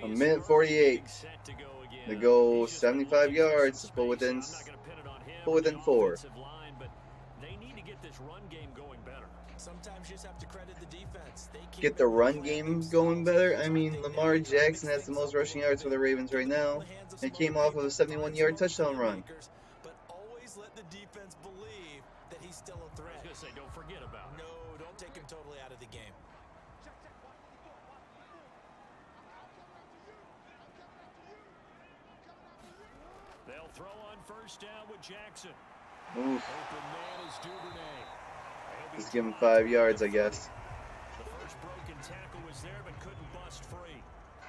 [SPEAKER 1] A minute 48. They go 75 yards, but within 4.
[SPEAKER 3] They need to get this run game going better.
[SPEAKER 4] Sometimes you just have to credit the defense. They keep
[SPEAKER 1] Get the run game going better. I mean, Lamar Jackson has the most rushing yards for the Ravens right now. It came off of a 71-yard touchdown run.
[SPEAKER 4] But always let the defense believe that he's still a threat.
[SPEAKER 3] I was going to say, don't forget about it.
[SPEAKER 4] No, don't take him totally out of the game.
[SPEAKER 3] They'll throw on first down with Jackson.
[SPEAKER 1] Oof.
[SPEAKER 3] Open man is Duvernay.
[SPEAKER 1] Just give him 5 yards, I guess.
[SPEAKER 3] The first broken tackle was there, but couldn't bust free.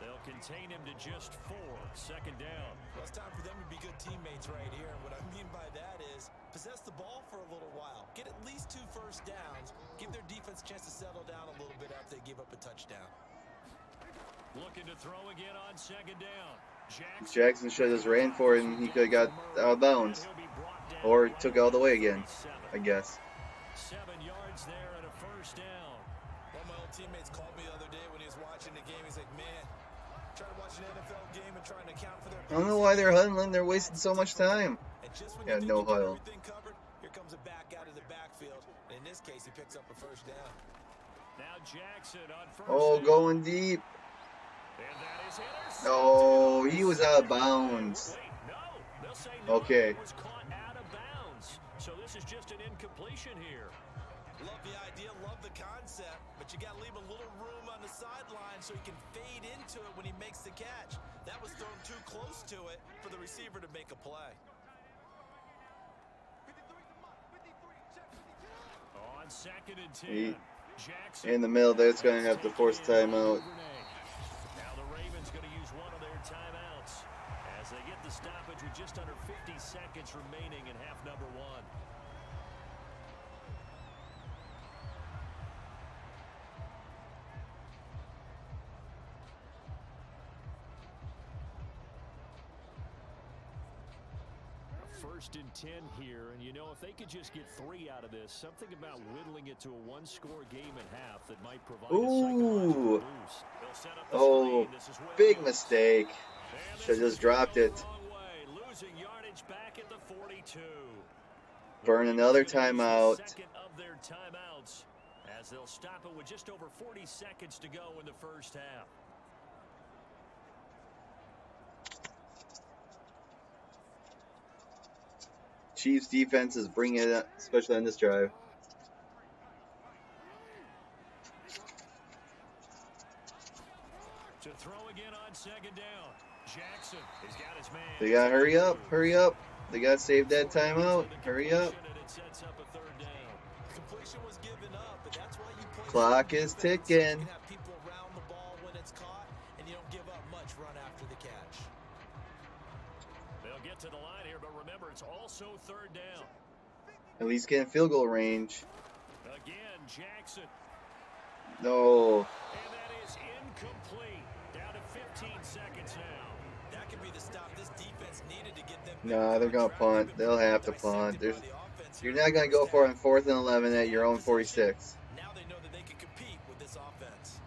[SPEAKER 3] They'll contain him to just 4. Second down.
[SPEAKER 4] Well, it's time for them to be good teammates right here. And what I mean by that is possess the ball for a little while. Get at least 2 first downs. Give their defense a chance to settle down a little bit after they give up a touchdown.
[SPEAKER 3] Looking to throw again on second down.
[SPEAKER 1] Jackson should have just ran for it and he could have got out of bounds. Or took it all the way again, I guess.
[SPEAKER 3] 7 yards there and a first down.
[SPEAKER 4] One of my old teammates called me the other day when he was watching the game. He's like, man, trying to watch an NFL game and trying to account for their
[SPEAKER 1] I don't know why they're huddling. They're wasting so much time.
[SPEAKER 4] And just when
[SPEAKER 1] Yeah,
[SPEAKER 4] you think
[SPEAKER 1] no
[SPEAKER 4] you got
[SPEAKER 1] huddle.
[SPEAKER 4] everything covered, here comes a back out of the backfield. And in this case, he picks up a first down.
[SPEAKER 3] Now Jackson on first
[SPEAKER 1] Oh,
[SPEAKER 3] down.
[SPEAKER 1] going deep.
[SPEAKER 3] And that is intercepted.
[SPEAKER 1] Oh, he was out of bounds.
[SPEAKER 3] Wait, no. They'll say no.
[SPEAKER 1] Okay.
[SPEAKER 3] It was caught out of bounds. So this is just an incompletion here.
[SPEAKER 4] Love the idea, love the concept, but you got to leave a little room on the sideline so he can fade into it when he makes the catch. That was thrown too close to it for the receiver to make a play.
[SPEAKER 3] On second and 10. Jackson.
[SPEAKER 1] In the middle there, it's going to have to force timeout.
[SPEAKER 3] Now the Ravens going to use one of their timeouts as they get the stoppage with just under 50 seconds remaining in half number 1. 1st and 10 here, and you know, if they could just get 3 out of this, something about whittling it to a one-score game at half that might provide a psychological boost. They'll set up the screen. This is
[SPEAKER 1] big
[SPEAKER 3] Williams.
[SPEAKER 1] mistake. Should have just dropped it.
[SPEAKER 3] Losing yardage back at the 42.
[SPEAKER 1] Burn another timeout.
[SPEAKER 3] Second of their timeouts, as they'll stop it with just over 40 seconds to go in the first half.
[SPEAKER 1] Chiefs defense is bringing it up, especially on this drive.
[SPEAKER 3] To throw again on second down. Jackson has got his man.
[SPEAKER 1] They gotta hurry up, hurry up. They gotta save that timeout. Hurry up.
[SPEAKER 4] Completion was given up, but that's why you play.
[SPEAKER 1] Clock is ticking.
[SPEAKER 4] You can have people around the ball when it's caught, and you don't give up much run after the catch.
[SPEAKER 3] They'll get to the line here, but remember, it's also third down.
[SPEAKER 1] At least get in field goal range.
[SPEAKER 3] Again, Jackson.
[SPEAKER 1] No.
[SPEAKER 3] And that is incomplete. Down to 15 seconds now.
[SPEAKER 4] That could be the stop this defense needed to get them.
[SPEAKER 1] Nah, they're gonna punt. They'll have to punt. You're not gonna go for it on 4th and 11 at your own 46.
[SPEAKER 4] Now they know that they can compete with this offense.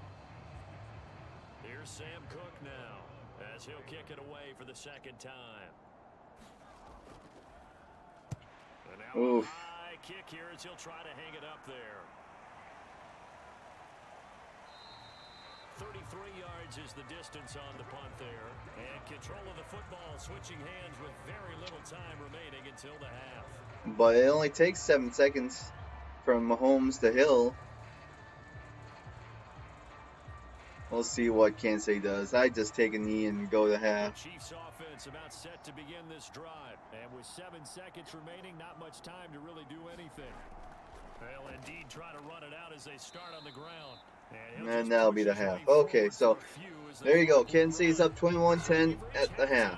[SPEAKER 3] Here's Sam Cook now, as he'll kick it away for the second time. And now a high kick here as he'll try to hang it up there. 33 yards is the distance on the punt there. And control of the football, switching hands with very little time remaining until the half.
[SPEAKER 1] But it only takes 7 seconds from Mahomes to Hill. We'll see what Kansas City does. I just take a knee and go to half.
[SPEAKER 3] Chiefs offense about set to begin this drive. And with 7 seconds remaining, not much time to really do anything. They'll indeed try to run it out as they start on the ground.
[SPEAKER 1] And that'll be the half. Okay, so there you go. Kansas City's up 21-10 at the half.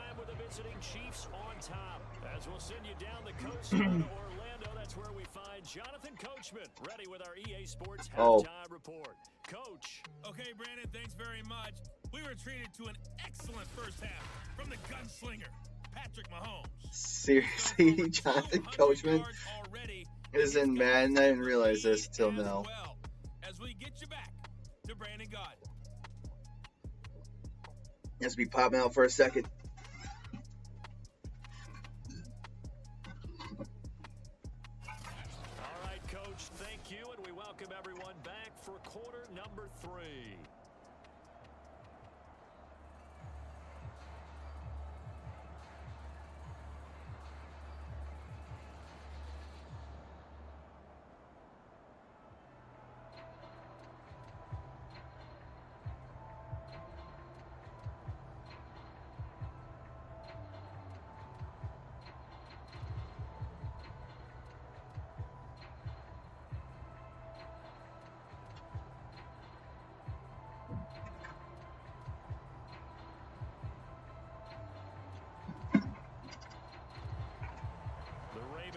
[SPEAKER 3] As we'll send you down the coast to Orlando, that's where we find Jonathan Coachman, ready with our EA Sports halftime report. Coach.
[SPEAKER 5] Okay, Brandon, thanks very much. We were treated to an excellent first half from the gunslinger, Patrick Mahomes.
[SPEAKER 1] Seriously, Jonathan Coachman is in Madden. I didn't realize this till now.
[SPEAKER 5] As we get you back to Brandon God.
[SPEAKER 1] Let's be popping out for a second.
[SPEAKER 3] All right, Coach, thank you, and we welcome everyone back for quarter number 3.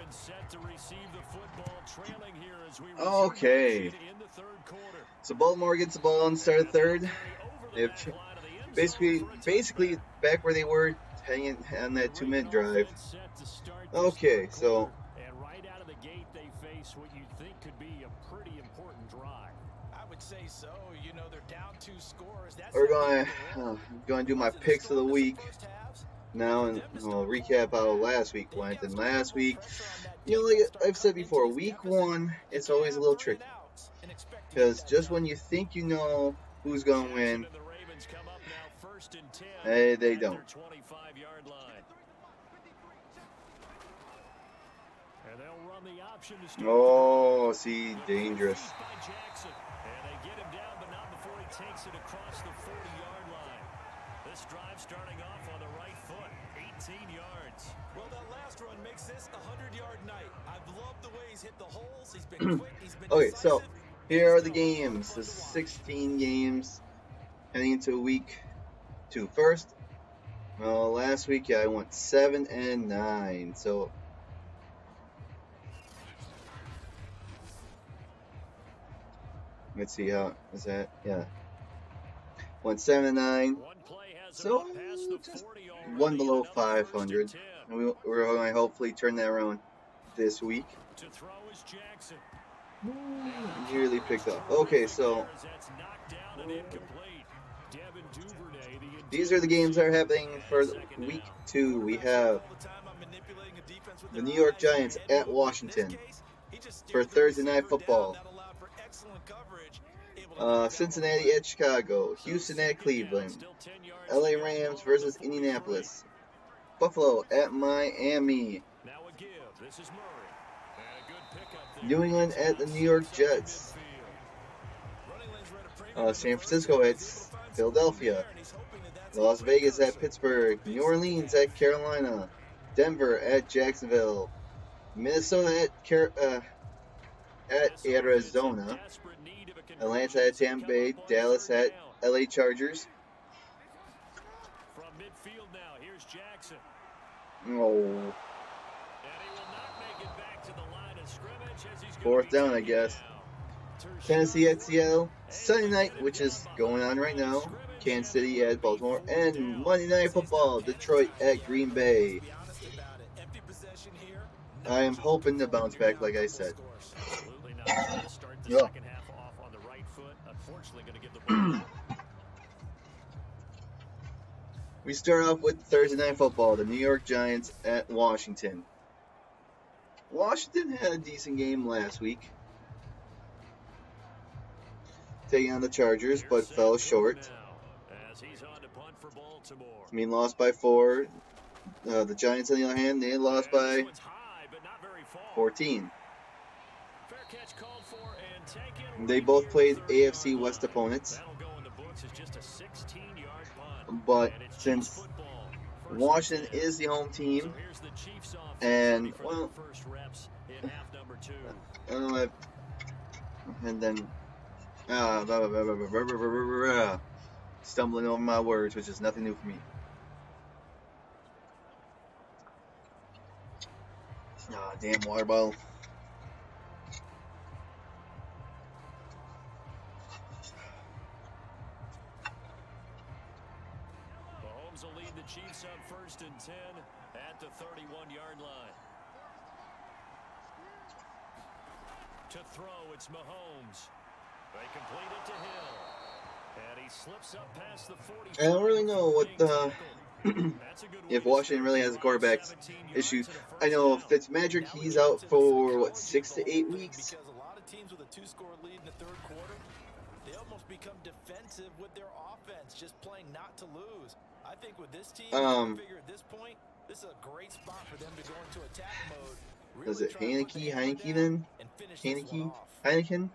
[SPEAKER 3] Set to receive the football, trailing here as we
[SPEAKER 1] okay.
[SPEAKER 3] in the third quarter.
[SPEAKER 1] So Baltimore gets the ball on start third. They've basically back where they were hanging on that 2-minute drive. Okay, so
[SPEAKER 3] and right out of the gate they face what you think could be a pretty important drive.
[SPEAKER 4] I would say so. You know, they're down 2 scores. That's
[SPEAKER 1] we're going to do my picks of the week now, and we'll recap how last week went. And last week, you know, like I've said before, week 1 it's always a little tricky because just when you think you know who's going to win, hey, they don't. Oh, see, dangerous.
[SPEAKER 3] And they get him down, but not before he takes it across the 40-yard line. This drive starting off on the right foot, 18 yards.
[SPEAKER 4] Well, that last run makes this a 100-yard night. I've loved the way he's hit the holes. He's been quick. He's been
[SPEAKER 1] okay,
[SPEAKER 4] decisive.
[SPEAKER 1] so here are the games. The 16 games heading into week 2. First, well, last week I went 7-9. So let's see how is that. Yeah, went 7-9. So just one below 500. We're going to hopefully turn that around this week.
[SPEAKER 3] To throw is Jackson.
[SPEAKER 1] Nearly picked up. Okay, so
[SPEAKER 3] That's knocked down and incomplete. Devin Duvernay,
[SPEAKER 1] these are the games that are happening for week 2. We have the New York Giants at Washington for Thursday Night Football. Cincinnati at Chicago, Houston at Cleveland, LA Rams versus Indianapolis, Buffalo at Miami,
[SPEAKER 3] Now a give. This is Murray. And a good pickup there.
[SPEAKER 1] New England at the New York Jets, San Francisco at Philadelphia, Las Vegas at Pittsburgh, New Orleans at Carolina, Denver at Jacksonville, Minnesota at Arizona, Atlanta at Tampa Bay, Dallas at LA Chargers.
[SPEAKER 3] From midfield now, here's Jackson.
[SPEAKER 1] Oh,
[SPEAKER 3] And he will not make it back to the line of scrimmage as he's going
[SPEAKER 1] fourth
[SPEAKER 3] to be
[SPEAKER 1] down, I
[SPEAKER 3] taken
[SPEAKER 1] guess.
[SPEAKER 3] down.
[SPEAKER 1] Tennessee at Seattle, Sunday night, which is going on right now, Kansas City at Baltimore, and Monday Night Football, Detroit at Green Bay. I am hoping to bounce back, like I said.
[SPEAKER 3] Absolutely not. Trying to start the
[SPEAKER 1] Yeah.
[SPEAKER 3] second half off on the right foot. Unfortunately, going to give the ball.
[SPEAKER 1] We start off with Thursday Night Football, the New York Giants at Washington. Washington had a decent game last week, taking on the Chargers, but fell short.
[SPEAKER 3] As he's on to punt for Baltimore.
[SPEAKER 1] I mean, lost by 4. The Giants, on the other hand, they lost by
[SPEAKER 3] It's high, but not very far.
[SPEAKER 1] 14.
[SPEAKER 3] Fair catch called for and taken.
[SPEAKER 1] They both played AFC West opponents,
[SPEAKER 3] That'll go in the books as just a 16-yard punt.
[SPEAKER 1] but
[SPEAKER 3] And it's
[SPEAKER 1] since
[SPEAKER 3] Chiefs football. First
[SPEAKER 1] Washington
[SPEAKER 3] and 10.
[SPEAKER 1] is the home team,
[SPEAKER 3] So here's the Chiefs offense
[SPEAKER 1] and,
[SPEAKER 3] ready for their
[SPEAKER 1] well,
[SPEAKER 3] first reps in half number 2.
[SPEAKER 1] and then stumbling over my words, which is nothing new for me. Damn water bottle.
[SPEAKER 3] Mahomes will lead the Chiefs on 1st and 10 at the 31-yard line. To throw, it's Mahomes. They complete it to Hill. And he slips up past the 40.
[SPEAKER 1] I don't really know what if Washington really has a quarterback issue. I know Fitzmagic, he's out for what, 6 to 8 weeks.
[SPEAKER 4] Because a lot of teams with a 2-score lead in the third quarter, they almost become defensive with their offense, just playing not to lose. I think with this team, I figure at this point, this is a great spot for them to go into attack mode. Really
[SPEAKER 1] Was it
[SPEAKER 4] try to put the hammer
[SPEAKER 1] Heineke
[SPEAKER 4] down
[SPEAKER 1] then?
[SPEAKER 4] and finish this one
[SPEAKER 1] Heineke?
[SPEAKER 4] off.
[SPEAKER 1] Heineken?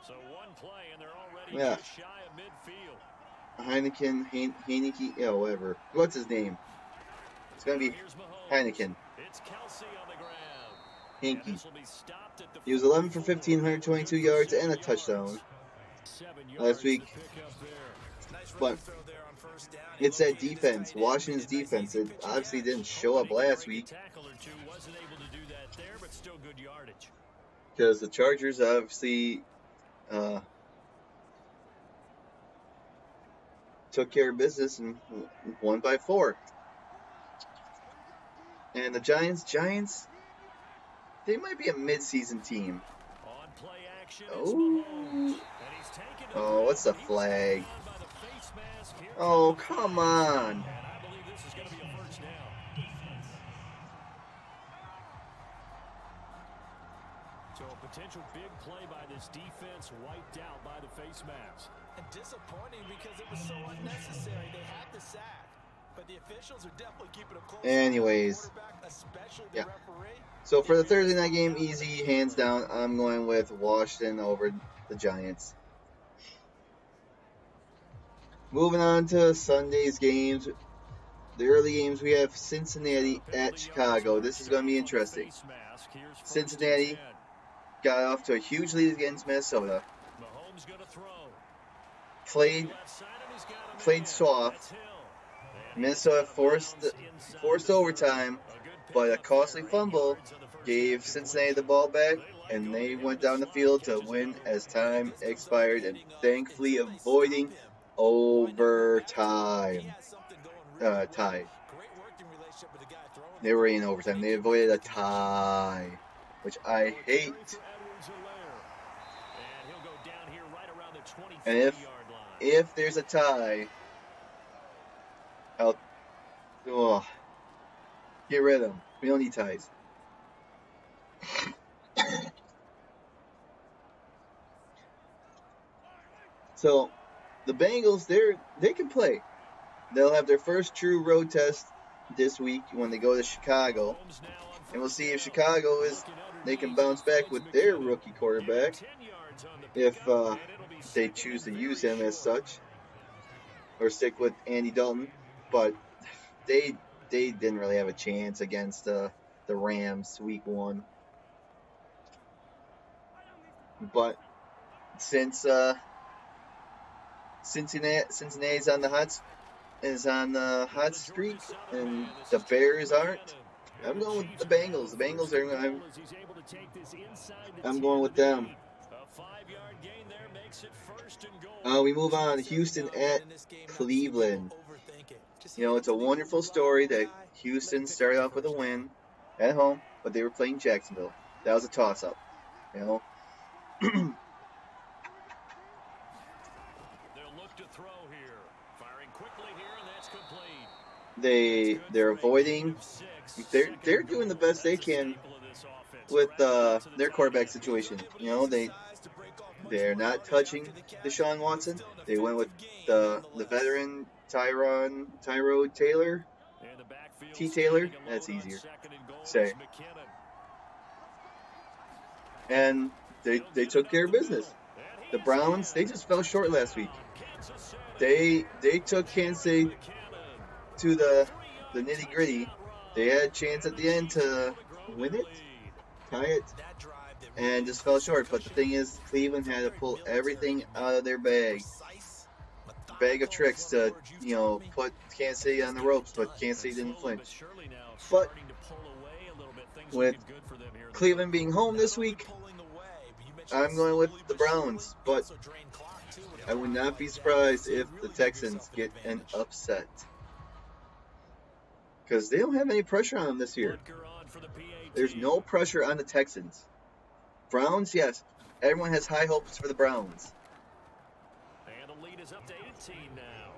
[SPEAKER 3] So one play, and they're already
[SPEAKER 1] Yeah.
[SPEAKER 3] just shy of midfield.
[SPEAKER 1] Heineken, Heineke, yeah, whatever. What's his name? It's gonna be
[SPEAKER 3] Here's Mahomes.
[SPEAKER 1] Heineken.
[SPEAKER 3] It's Kelsey on the ground. And
[SPEAKER 1] Heineke.
[SPEAKER 3] this will be stopped at the
[SPEAKER 1] He was 11 for
[SPEAKER 3] 44.
[SPEAKER 1] 1,522 yards and a touchdown
[SPEAKER 3] 7
[SPEAKER 1] last
[SPEAKER 3] yards
[SPEAKER 1] week.
[SPEAKER 3] to pick up there.
[SPEAKER 4] Nice
[SPEAKER 1] But
[SPEAKER 4] running throw there on first down.
[SPEAKER 1] it's that
[SPEAKER 4] Elongated his
[SPEAKER 1] defense.
[SPEAKER 4] tight end,
[SPEAKER 1] Washington's
[SPEAKER 4] made a nice
[SPEAKER 1] defense.
[SPEAKER 4] easy
[SPEAKER 1] It
[SPEAKER 4] pitch and
[SPEAKER 1] obviously
[SPEAKER 4] catch.
[SPEAKER 1] didn't show up last week
[SPEAKER 3] Tackle or two, wasn't able to do that there, but still good yardage.
[SPEAKER 1] because the Chargers obviously took care of business and won by 4. And the Giants, they might be a mid-season team.
[SPEAKER 3] On play action, it's
[SPEAKER 1] Oh.
[SPEAKER 3] Mahomes. And he's taken to
[SPEAKER 1] Oh, what's the
[SPEAKER 3] ground. He was
[SPEAKER 1] flag?
[SPEAKER 3] taken down by the face mask. Here
[SPEAKER 1] Oh,
[SPEAKER 3] comes the
[SPEAKER 1] come
[SPEAKER 3] flag.
[SPEAKER 1] on.
[SPEAKER 3] And I believe this is going to be a first down. So a potential big play by this defense wiped out by the face mask.
[SPEAKER 4] And disappointing because it was so unnecessary. They had the sack, but the officials are definitely keeping a close eye on the
[SPEAKER 1] Anyways,
[SPEAKER 4] quarterback, especially the
[SPEAKER 1] yeah.
[SPEAKER 4] referee.
[SPEAKER 1] So for the Thursday night game, easy, hands down, I'm going with Washington over the Giants. Moving on to Sunday's games. The early games, we have Cincinnati at Chicago. This is going to be interesting. Cincinnati got off to a huge lead against Minnesota.
[SPEAKER 3] Mahomes going to throw.
[SPEAKER 1] Played soft. Minnesota forced overtime, but a costly fumble gave Cincinnati the ball back, and they went down the field to win as time expired, and thankfully avoiding overtime. Tied. They were in overtime. They avoided a tie, which I hate. And if there's a tie, I'll get rid of them. We don't need ties. So the Bengals, they can play. They'll have their first true road test this week when they go to Chicago, and we'll see if they can bounce back with their rookie quarterback if they choose to use him as such or stick with Andy Dalton. But they didn't really have a chance against the Rams week 1. But since Cincinnati's on the hot streak and the Bears aren't, I'm going with the Bengals. The Bengals I'm going with them. We move on. Houston at Cleveland. It's a wonderful story that Houston started off with a win at home, but they were playing Jacksonville. That was a toss-up.
[SPEAKER 3] They'll look to throw here. Firing quickly here, and that's complete.
[SPEAKER 1] They're avoiding. They're doing the best they can with their quarterback situation. They're not touching Deshaun Watson. They went with the veteran Tyrod Taylor. T. Taylor. That's easier to say. And they took care of business. The Browns, they just fell short last week. They took Kansas City to the nitty-gritty. They had a chance at the end to win it, tie it, and just fell short. But the thing is, Cleveland had to pull everything out of their bag of tricks to, put Kansas City on the ropes, but Kansas City didn't flinch. But with Cleveland being home this week, I'm going with the Browns, but I would not be surprised if the Texans get an upset. Because they don't have any pressure on them this year. There's no pressure on the Texans. Browns, yes. Everyone has high hopes for the Browns.
[SPEAKER 3] And the lead is up to 18 now.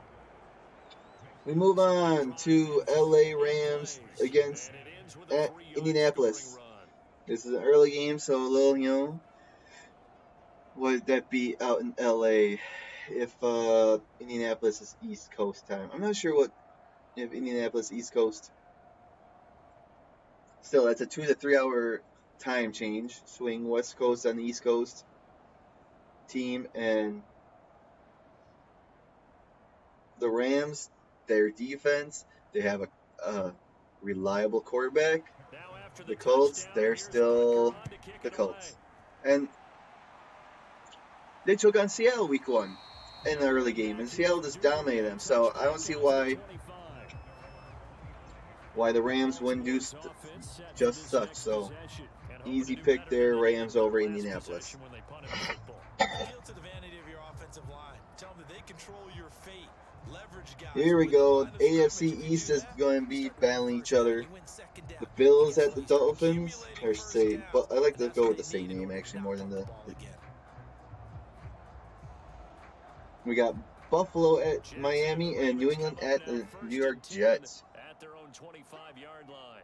[SPEAKER 1] We move on to LA Rams at Indianapolis. This is an early game, so a little, would that be out in LA if Indianapolis is East Coast time? I'm not sure if Indianapolis East Coast. Still, that's a 2 to 3 hour time change. Swing West Coast on the East Coast team, and the Rams, their defense, they have a reliable quarterback. The Colts, they're still the Colts. And they took on Seattle week 1 in the early game, and Seattle just dominated them. So I don't see why the Rams wouldn't do just such. So easy pick there, Rams over Indianapolis. Here we go. AFC East is going to be battling each other. The Bills at the Dolphins, or say, but I like to go with the same name actually more than the. We got Buffalo at Miami and New England at the New York Jets.
[SPEAKER 3] At their own 25-yard line.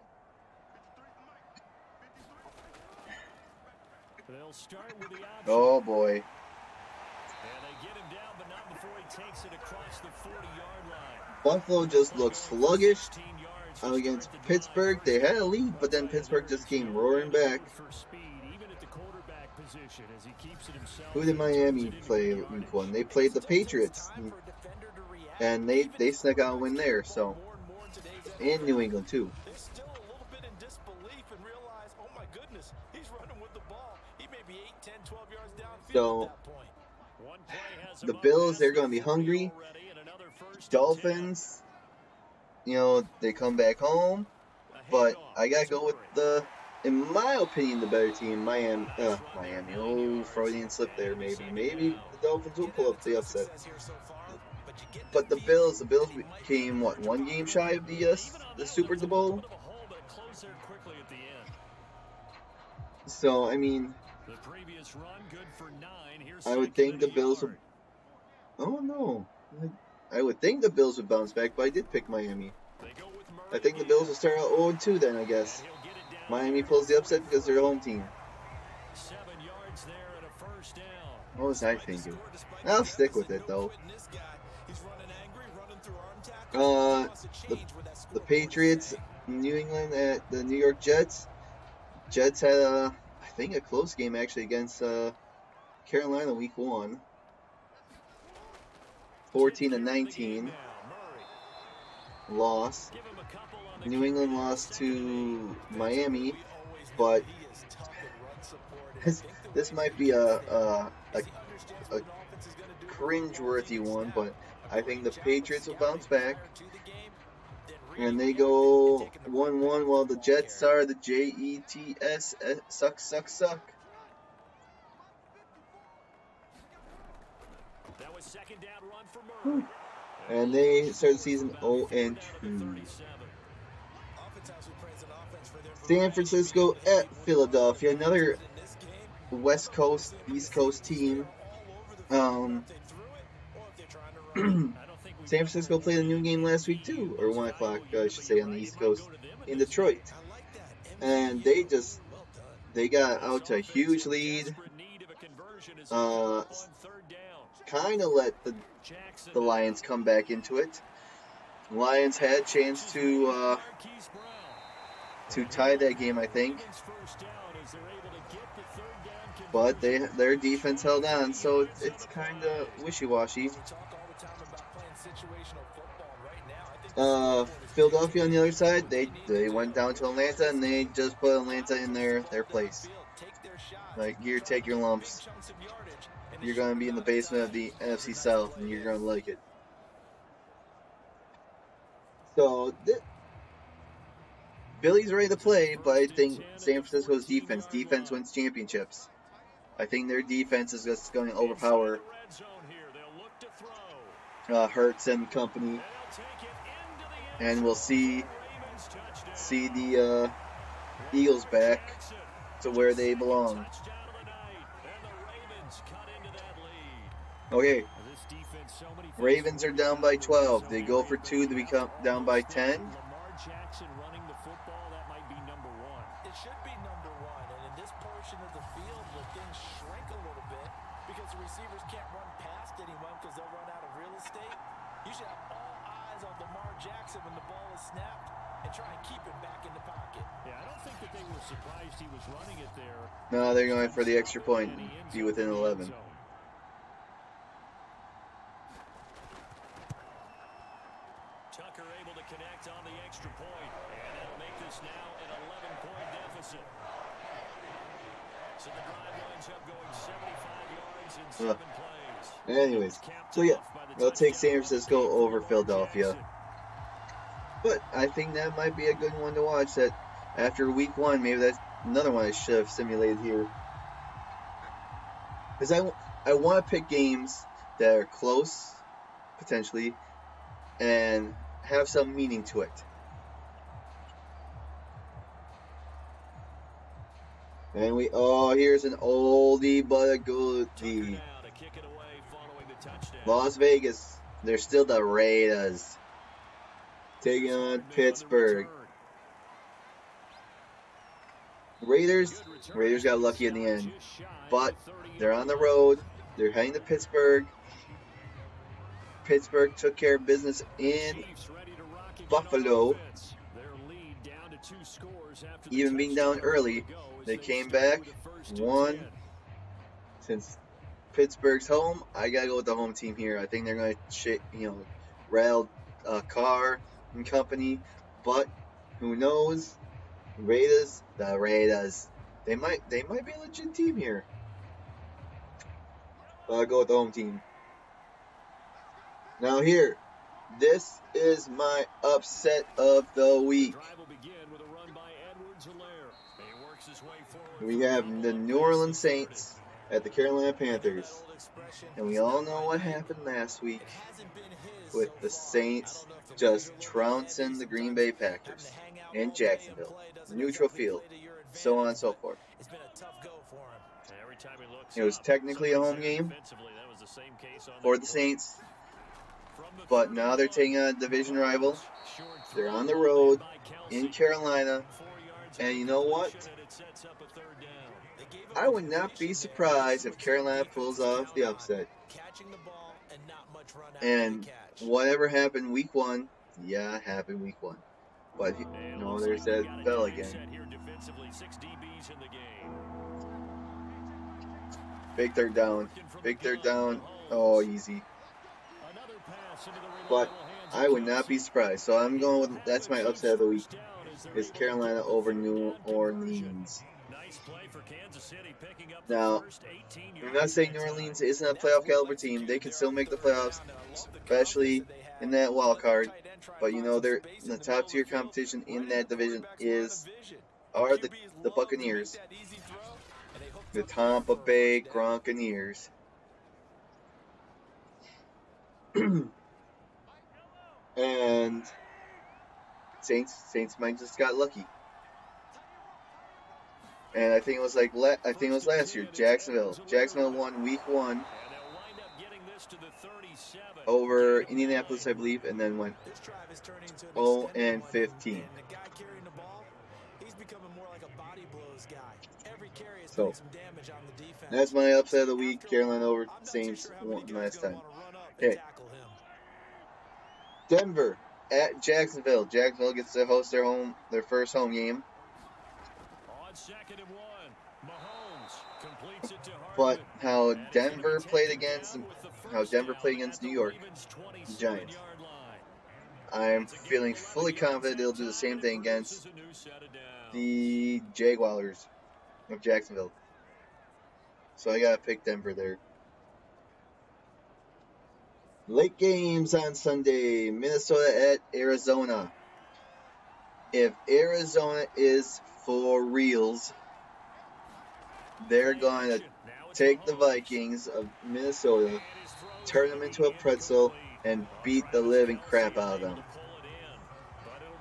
[SPEAKER 3] They'll start with the option.
[SPEAKER 1] Oh boy.
[SPEAKER 3] And they get him down, but not before he takes it across the 40-yard line.
[SPEAKER 1] Buffalo just looks sluggish against Pittsburgh. They had a lead, but then Pittsburgh just came roaring back. Who did Miami play week 1? They played the Patriots, and they snuck out a win there. So, and New England too. So, the Bills, they're going to be hungry. Dolphins, they come back home, but I got to go with in my opinion, the better team, Miami. Oh, Freudian slip there, maybe. Maybe the Dolphins will pull up the upset. But the Bills came, 1 game shy of the Super Bowl? So I mean,
[SPEAKER 3] The previous run good for 9. Here's
[SPEAKER 1] I would
[SPEAKER 3] second
[SPEAKER 1] think
[SPEAKER 3] and
[SPEAKER 1] the
[SPEAKER 3] a
[SPEAKER 1] Bills would.
[SPEAKER 3] yard.
[SPEAKER 1] Oh no, I would think the Bills would bounce back, but I did pick Miami.
[SPEAKER 3] They go with Murray
[SPEAKER 1] I think the
[SPEAKER 3] again.
[SPEAKER 1] Bills will start out 0-2 then. I
[SPEAKER 3] And
[SPEAKER 1] guess
[SPEAKER 3] he'll get it down
[SPEAKER 1] Miami
[SPEAKER 3] here to
[SPEAKER 1] pulls the
[SPEAKER 3] the
[SPEAKER 1] upset because they're the home team.
[SPEAKER 3] 7 yards there and a first down.
[SPEAKER 1] What was I thinking? I'll stick with it though. The Patriots, New England at the New York Jets. Jets had I think a close game actually against Carolina week 1. 14-19 loss. New England lost to Miami, but this might be a cringe-worthy one, but I think the Patriots will bounce back, and they go 1-1 while the Jets are the Jets suck.
[SPEAKER 3] That was second down run for Murray.
[SPEAKER 1] And they start the season 0-2. San Francisco at Philadelphia, another West Coast, East Coast team. San Francisco played a new game last week too, or 1 o'clock, I should say, on the East Coast in Detroit. And they got out to a huge lead. Kind of let the Lions come back into it. Lions had a chance to tie that game, I think, but their defense held on, so it's kind of wishy-washy. Philadelphia on the other side, they went down to Atlanta and they just put Atlanta in their place. Like, here, take your lumps. You're going to be in the basement of the NFC South, and you're going to like it. So, Billy's ready to play, but I think San Francisco's defense wins championships. I think their defense is just going to overpower Hurts and company, and we'll see the Eagles back to where they belong. Okay, Ravens are down by 12. They go for 2 to become down by 10.
[SPEAKER 4] It should be number 1, and in this portion of the field where things shrink a little bit because the receivers can't run past anyone because they'll run out of real estate, you should have all eyes on Lamar Jackson when the ball is snapped and try and keep it back in the pocket.
[SPEAKER 3] Yeah, I don't think that they were surprised he was running it there.
[SPEAKER 1] No, they're going for the extra point, be within 11.
[SPEAKER 3] Tucker able to connect on the extra point, and that'll make this now an 11-point deficit. So the drive winds up going 75 yards in 7 plays.
[SPEAKER 1] Anyways, so yeah, they'll take San Francisco over Philadelphia. But I think that might be a good one to watch. That after week 1, maybe that's another one I should have simulated here. Because I want to pick games that are close, potentially, and have some meaning to it. And here's an oldie but a goodie. Las Vegas, they're still the Raiders. Taking on Pittsburgh. Raiders got lucky in the end. But they're on the road. They're heading to Pittsburgh. Pittsburgh took care of business in Buffalo. Even being down early, they came back, won. Since Pittsburgh's home, I gotta go with the home team here. I think they're gonna, rattle Carr and company, but who knows? The Raiders, they might be a legit team here. But I'll go with the home team. Now here, this is my upset of the week. We have the New Orleans Saints at the Carolina Panthers. And we all know what happened last week with the Saints just trouncing the Green Bay Packers in Jacksonville, neutral field. so on and so forth.
[SPEAKER 4] It's been a tough go for him.
[SPEAKER 3] Every time he looks
[SPEAKER 1] It was
[SPEAKER 3] up,
[SPEAKER 1] technically a home
[SPEAKER 3] somebody's there
[SPEAKER 1] game
[SPEAKER 3] defensively. That was the same case on
[SPEAKER 1] for
[SPEAKER 3] that
[SPEAKER 1] the
[SPEAKER 3] play.
[SPEAKER 1] Saints,
[SPEAKER 3] From the
[SPEAKER 1] but now they're
[SPEAKER 3] 31,
[SPEAKER 1] taking on a division rival.
[SPEAKER 3] short
[SPEAKER 1] They're
[SPEAKER 3] throw,
[SPEAKER 1] on the
[SPEAKER 3] well
[SPEAKER 1] road
[SPEAKER 3] made by
[SPEAKER 1] in
[SPEAKER 3] Kelsey.
[SPEAKER 1] Carolina,
[SPEAKER 3] 4 yards
[SPEAKER 1] and
[SPEAKER 3] on
[SPEAKER 1] you
[SPEAKER 3] the
[SPEAKER 1] know what?
[SPEAKER 3] completion, and it sets up a third down.
[SPEAKER 4] They gave him
[SPEAKER 1] I
[SPEAKER 4] the
[SPEAKER 1] would not be
[SPEAKER 4] completion there.
[SPEAKER 1] surprised if
[SPEAKER 4] This is what
[SPEAKER 1] Carolina
[SPEAKER 4] some
[SPEAKER 1] pulls
[SPEAKER 4] defenses
[SPEAKER 1] off the
[SPEAKER 4] count on.
[SPEAKER 1] upset.
[SPEAKER 4] Catching the ball and not much run after
[SPEAKER 1] And
[SPEAKER 4] the catch.
[SPEAKER 1] whatever happened week 1, yeah, happened week 1. But
[SPEAKER 3] And
[SPEAKER 1] no,
[SPEAKER 3] looks
[SPEAKER 1] there's
[SPEAKER 3] like they've
[SPEAKER 1] that
[SPEAKER 3] got a
[SPEAKER 1] bell
[SPEAKER 3] dime
[SPEAKER 1] again.
[SPEAKER 3] set here defensively. 6 DBs in the game.
[SPEAKER 1] Big third down.
[SPEAKER 3] Working from
[SPEAKER 1] Big
[SPEAKER 3] the
[SPEAKER 1] third
[SPEAKER 3] gun,
[SPEAKER 1] down.
[SPEAKER 3] Mahomes.
[SPEAKER 1] Oh, easy.
[SPEAKER 3] Another pass into the
[SPEAKER 1] But
[SPEAKER 3] reliable hands of
[SPEAKER 1] I would not
[SPEAKER 3] Kelsey.
[SPEAKER 1] be surprised. So I'm going with, that's my
[SPEAKER 3] Habits
[SPEAKER 1] upset of the week.
[SPEAKER 3] first down as they're
[SPEAKER 1] Is
[SPEAKER 3] able to
[SPEAKER 1] Carolina
[SPEAKER 3] get the
[SPEAKER 1] over
[SPEAKER 3] third
[SPEAKER 1] New
[SPEAKER 3] down conversion.
[SPEAKER 1] Orleans.
[SPEAKER 3] Nice play for Kansas City, picking up
[SPEAKER 1] Now,
[SPEAKER 3] the first 18
[SPEAKER 1] I'm
[SPEAKER 3] yards
[SPEAKER 1] not saying
[SPEAKER 3] that
[SPEAKER 1] New
[SPEAKER 3] time.
[SPEAKER 1] Orleans isn't a
[SPEAKER 4] And that's
[SPEAKER 1] playoff
[SPEAKER 4] what
[SPEAKER 1] caliber
[SPEAKER 4] lets you
[SPEAKER 1] team.
[SPEAKER 4] do
[SPEAKER 1] They can
[SPEAKER 4] there
[SPEAKER 1] still
[SPEAKER 4] on
[SPEAKER 1] make the
[SPEAKER 4] third
[SPEAKER 1] playoffs,
[SPEAKER 4] down. I love the
[SPEAKER 1] especially
[SPEAKER 4] confidence that they
[SPEAKER 1] in
[SPEAKER 4] have.
[SPEAKER 1] that wild
[SPEAKER 4] Let their
[SPEAKER 1] card.
[SPEAKER 4] tight end try to
[SPEAKER 1] But you
[SPEAKER 4] find
[SPEAKER 1] know,
[SPEAKER 4] some
[SPEAKER 1] they're
[SPEAKER 4] space
[SPEAKER 1] the
[SPEAKER 4] in the
[SPEAKER 1] top
[SPEAKER 4] middle of
[SPEAKER 1] tier
[SPEAKER 4] the field,
[SPEAKER 1] competition
[SPEAKER 4] right
[SPEAKER 1] in
[SPEAKER 4] in the
[SPEAKER 1] that division
[SPEAKER 4] quarterback's line of
[SPEAKER 1] is
[SPEAKER 4] vision.
[SPEAKER 1] are
[SPEAKER 4] QBs
[SPEAKER 1] the
[SPEAKER 4] love to make
[SPEAKER 1] Buccaneers,
[SPEAKER 4] that easy throw, and they hooked
[SPEAKER 1] the
[SPEAKER 4] up there
[SPEAKER 1] Tampa
[SPEAKER 4] for a
[SPEAKER 1] Bay
[SPEAKER 4] first down.
[SPEAKER 1] Gronkaneers. And Saints might just got lucky. And I think it was last year. Jacksonville won week 1
[SPEAKER 3] And they'll wind up getting this to the 37.
[SPEAKER 1] over
[SPEAKER 3] Gain of
[SPEAKER 1] Indianapolis,
[SPEAKER 3] 9.
[SPEAKER 1] I believe, and then went
[SPEAKER 4] This drive is turning into an
[SPEAKER 1] 0
[SPEAKER 4] extended
[SPEAKER 1] and
[SPEAKER 4] one,
[SPEAKER 1] 15.
[SPEAKER 4] and the guy carrying the ball, he's becoming more like a body blows guy. Every carry is
[SPEAKER 1] So
[SPEAKER 4] putting some damage on the defense.
[SPEAKER 1] that's my upset of the
[SPEAKER 4] So
[SPEAKER 1] week.
[SPEAKER 4] after a
[SPEAKER 1] Carolina
[SPEAKER 4] while,
[SPEAKER 1] over
[SPEAKER 4] I'm not too
[SPEAKER 1] Saints
[SPEAKER 4] sure how many
[SPEAKER 1] won
[SPEAKER 4] guys
[SPEAKER 1] last
[SPEAKER 4] gonna
[SPEAKER 1] time.
[SPEAKER 4] wanna run up and
[SPEAKER 1] Okay,
[SPEAKER 4] tackle him.
[SPEAKER 1] Denver at Jacksonville. Jacksonville gets to host their first home game.
[SPEAKER 3] On 2nd and 1, Mahomes completes it to
[SPEAKER 1] But
[SPEAKER 3] Hardman.
[SPEAKER 1] how
[SPEAKER 3] And he's gonna be
[SPEAKER 1] Denver played
[SPEAKER 3] taken
[SPEAKER 1] against
[SPEAKER 3] down with the first down
[SPEAKER 1] New
[SPEAKER 3] at
[SPEAKER 1] York,
[SPEAKER 3] the Ravens'
[SPEAKER 1] the Giants.
[SPEAKER 3] 27-yard line.
[SPEAKER 1] I'm
[SPEAKER 3] It's a gain
[SPEAKER 1] feeling
[SPEAKER 3] of 11
[SPEAKER 1] fully
[SPEAKER 3] yards
[SPEAKER 1] confident
[SPEAKER 3] that
[SPEAKER 1] they'll do the
[SPEAKER 3] time,
[SPEAKER 1] same
[SPEAKER 3] and it
[SPEAKER 1] thing
[SPEAKER 3] produces
[SPEAKER 1] against
[SPEAKER 3] a new set of downs.
[SPEAKER 1] the Jaguars of Jacksonville. So I gotta pick Denver there. Late games on Sunday. Minnesota at Arizona. If Arizona is for reals, they're going to take the Vikings of Minnesota, turn them into a pretzel, and beat the living crap out of them.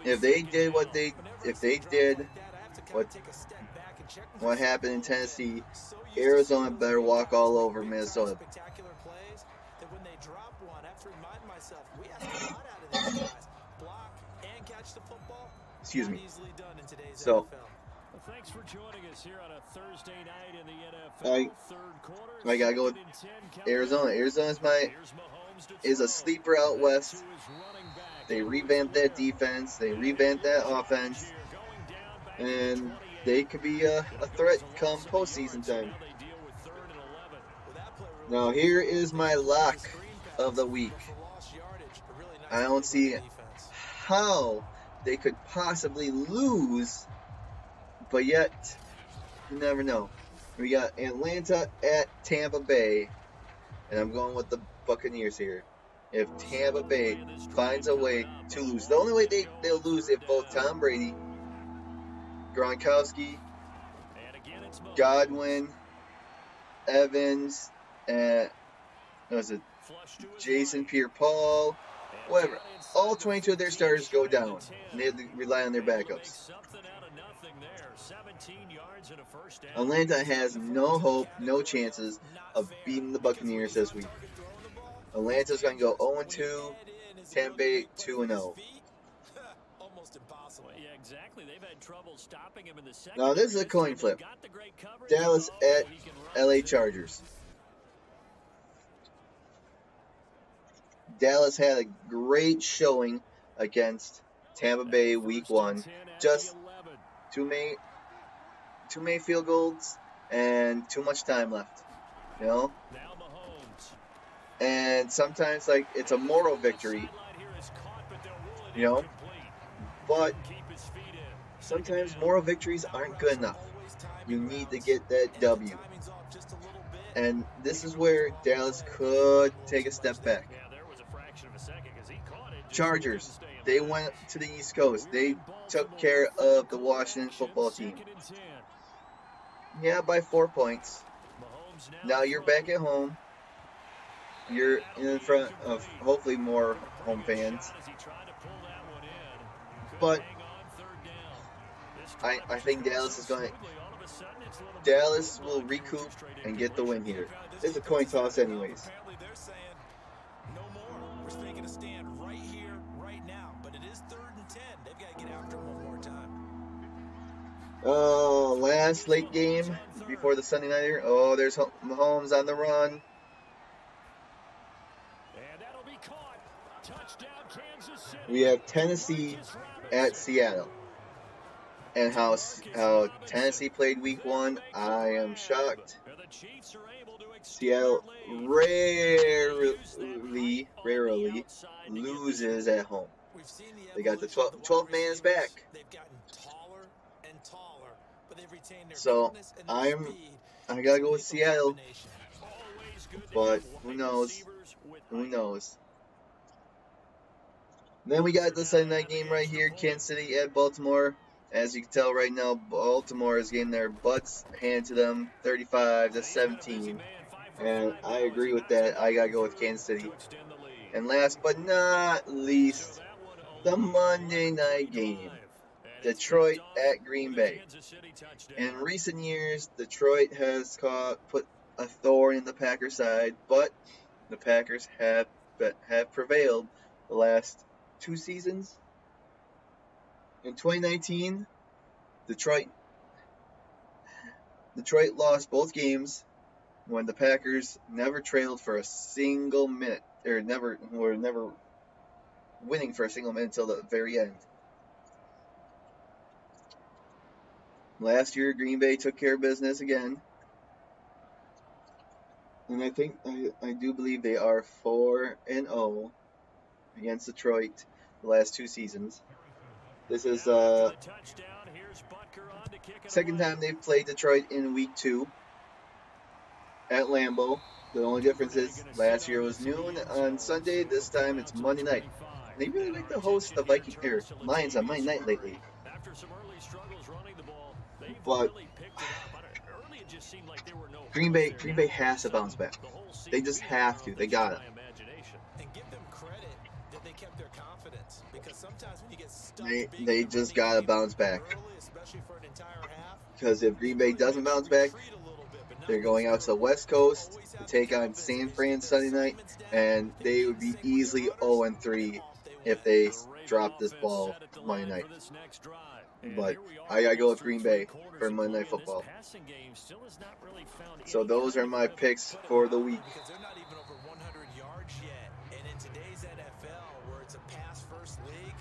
[SPEAKER 1] If they did what what happened in Tennessee, Arizona better walk all over Minnesota. Excuse me. So
[SPEAKER 3] Thanks for joining us here on a Thursday night in the NFL. Third quarter,
[SPEAKER 1] I gotta go with Arizona. Arizona's is a sleeper out west. They revamped that defense. They revamped that offense. And they could be a threat come postseason time. Now here is my lock of the week. I don't see how they could possibly lose, but yet you never know. We got Atlanta at Tampa Bay, and I'm going with the Buccaneers here. If Tampa Bay finds a way to lose, the only way they'll lose if both Tom Brady, Gronkowski, Godwin, Evans, and Jason Pierre-Paul, whatever, all 22 of their starters go down, and they have to rely on their backups. Atlanta has no hope, no chances of beating the Buccaneers this week. Atlanta's going to go 0-2, Tampa Bay 2-0. Now this is a coin flip. Dallas at LA Chargers. Dallas had a great showing against Tampa Bay week 1. Just too many field goals and too much time left. You know? And sometimes it's a moral victory. You know? But sometimes moral victories aren't good enough. You need to get that W. And this is where Dallas could take a step back. Chargers, they went to the East Coast. They took care of the Washington football team. Yeah, by 4 points. Now you're back at home. You're in front of hopefully more home fans. But I think Dallas will recoup and get the win here. It's a coin toss anyways.
[SPEAKER 4] Apparently they're saying no more. We're making a stand right here, right now. But it is 3rd and 10. They've got to get after him one more time.
[SPEAKER 1] Oh, last late game before the Sunday nighter. Oh, there's Mahomes on the run.
[SPEAKER 3] And that'll be caught. Touchdown, Kansas City.
[SPEAKER 1] We have Tennessee at Seattle. And how Tennessee played week 1, I am shocked. Seattle rarely loses at home. They got the 12 man is back.
[SPEAKER 4] They've gotten taller and taller, but they've retained their
[SPEAKER 1] So
[SPEAKER 4] quickness and their speed.
[SPEAKER 1] I gotta go with Seattle.
[SPEAKER 3] Always good to
[SPEAKER 1] But
[SPEAKER 3] have
[SPEAKER 1] who
[SPEAKER 3] wide
[SPEAKER 1] knows?
[SPEAKER 3] receivers with
[SPEAKER 1] Who
[SPEAKER 3] height.
[SPEAKER 1] knows? Then we got the Sunday night game right here, Kansas City at Baltimore. As you can tell right now, Baltimore is getting their butts handed to them, 35-17. And I agree with that. I gotta go with Kansas City. And last but not least, the Monday night game, Detroit at Green Bay. In recent years, Detroit has put a thorn in the Packers' side, but the Packers have prevailed the last 2 seasons. In 2019, Detroit lost both games when the Packers never trailed for a single minute, or were never winning for a single minute until the very end. Last year, Green Bay took care of business again. And I do believe they are 4-0 against Detroit the last 2 seasons. This is second time they've played Detroit in week 2 at Lambeau. The only difference is last year was noon on Sunday. This time it's Monday night. And they really like to host the Lions on Monday night lately. But Green Bay has to bounce back. They just have to. They got it.
[SPEAKER 4] And give them credit that they kept their confidence, because sometimes when you get stuck,
[SPEAKER 1] They just gotta bounce back.
[SPEAKER 4] early, especially for an entire half,
[SPEAKER 1] Because if Green Bay doesn't bounce back, they're going out to the West Coast to take on San Fran Sunday night, and they would be easily 0-3 if they drop this ball Monday night. But I gotta go with Green Bay for Monday Night Football. So those are my picks for the week.
[SPEAKER 4] because they're not even over 100 yards yet. And in today's NFL, where it's a pass-first league,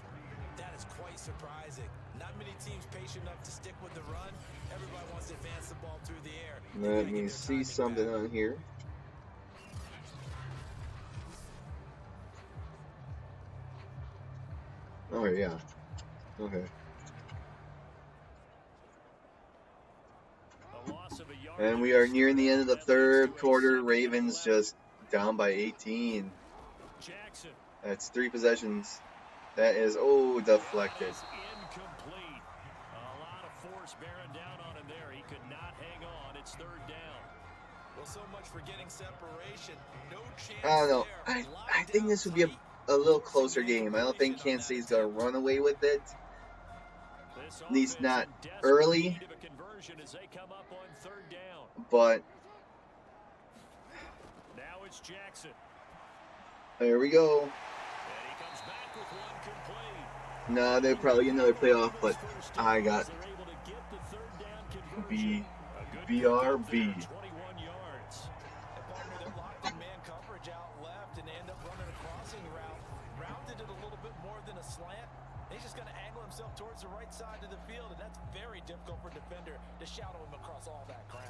[SPEAKER 4] that is quite surprising. Not many teams patient enough to stick with the run. Everybody wants to advance the ball through the air.
[SPEAKER 1] Let me see something on here. Oh yeah. Okay. And we are nearing the end of the 3rd quarter. Ravens just down by 18. That's 3 possessions. That is, deflected.
[SPEAKER 3] Incomplete. A lot of force bearing down on him there. He could not hang on. It's 3rd down.
[SPEAKER 4] Well, so much for getting separation. No chance.
[SPEAKER 1] I don't know. I think this would be a little closer game. I don't think Kansas City's going to run away with it. At least not early. But
[SPEAKER 3] now it's Jackson.
[SPEAKER 1] There we go.
[SPEAKER 3] And he comes back with one complete.
[SPEAKER 1] No, they'll probably get another playoff, but I got BRB.
[SPEAKER 3] 21 yards.
[SPEAKER 4] And partner, they're locked in man coverage out left, and they end up running a crossing route. Rounded it a little bit more than a slant. He's just going to angle himself towards the right side of the field, and that's very difficult for a defender to shadow him across all that ground.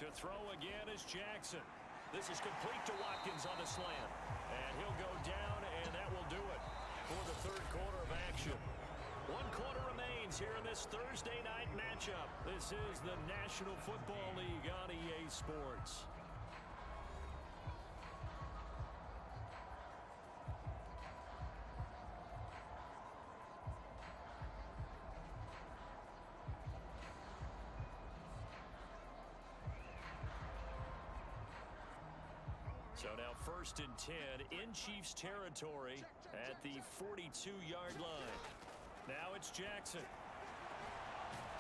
[SPEAKER 3] To throw again is Jackson. This is complete to Watkins on the slant. And he'll go down, and that will do it for the 3rd quarter of action. 1 quarter remains here in this Thursday night matchup. This is the National Football League on EA Sports. So now 1st and 10 in Chiefs territory at the 42-yard line. Now it's Jackson.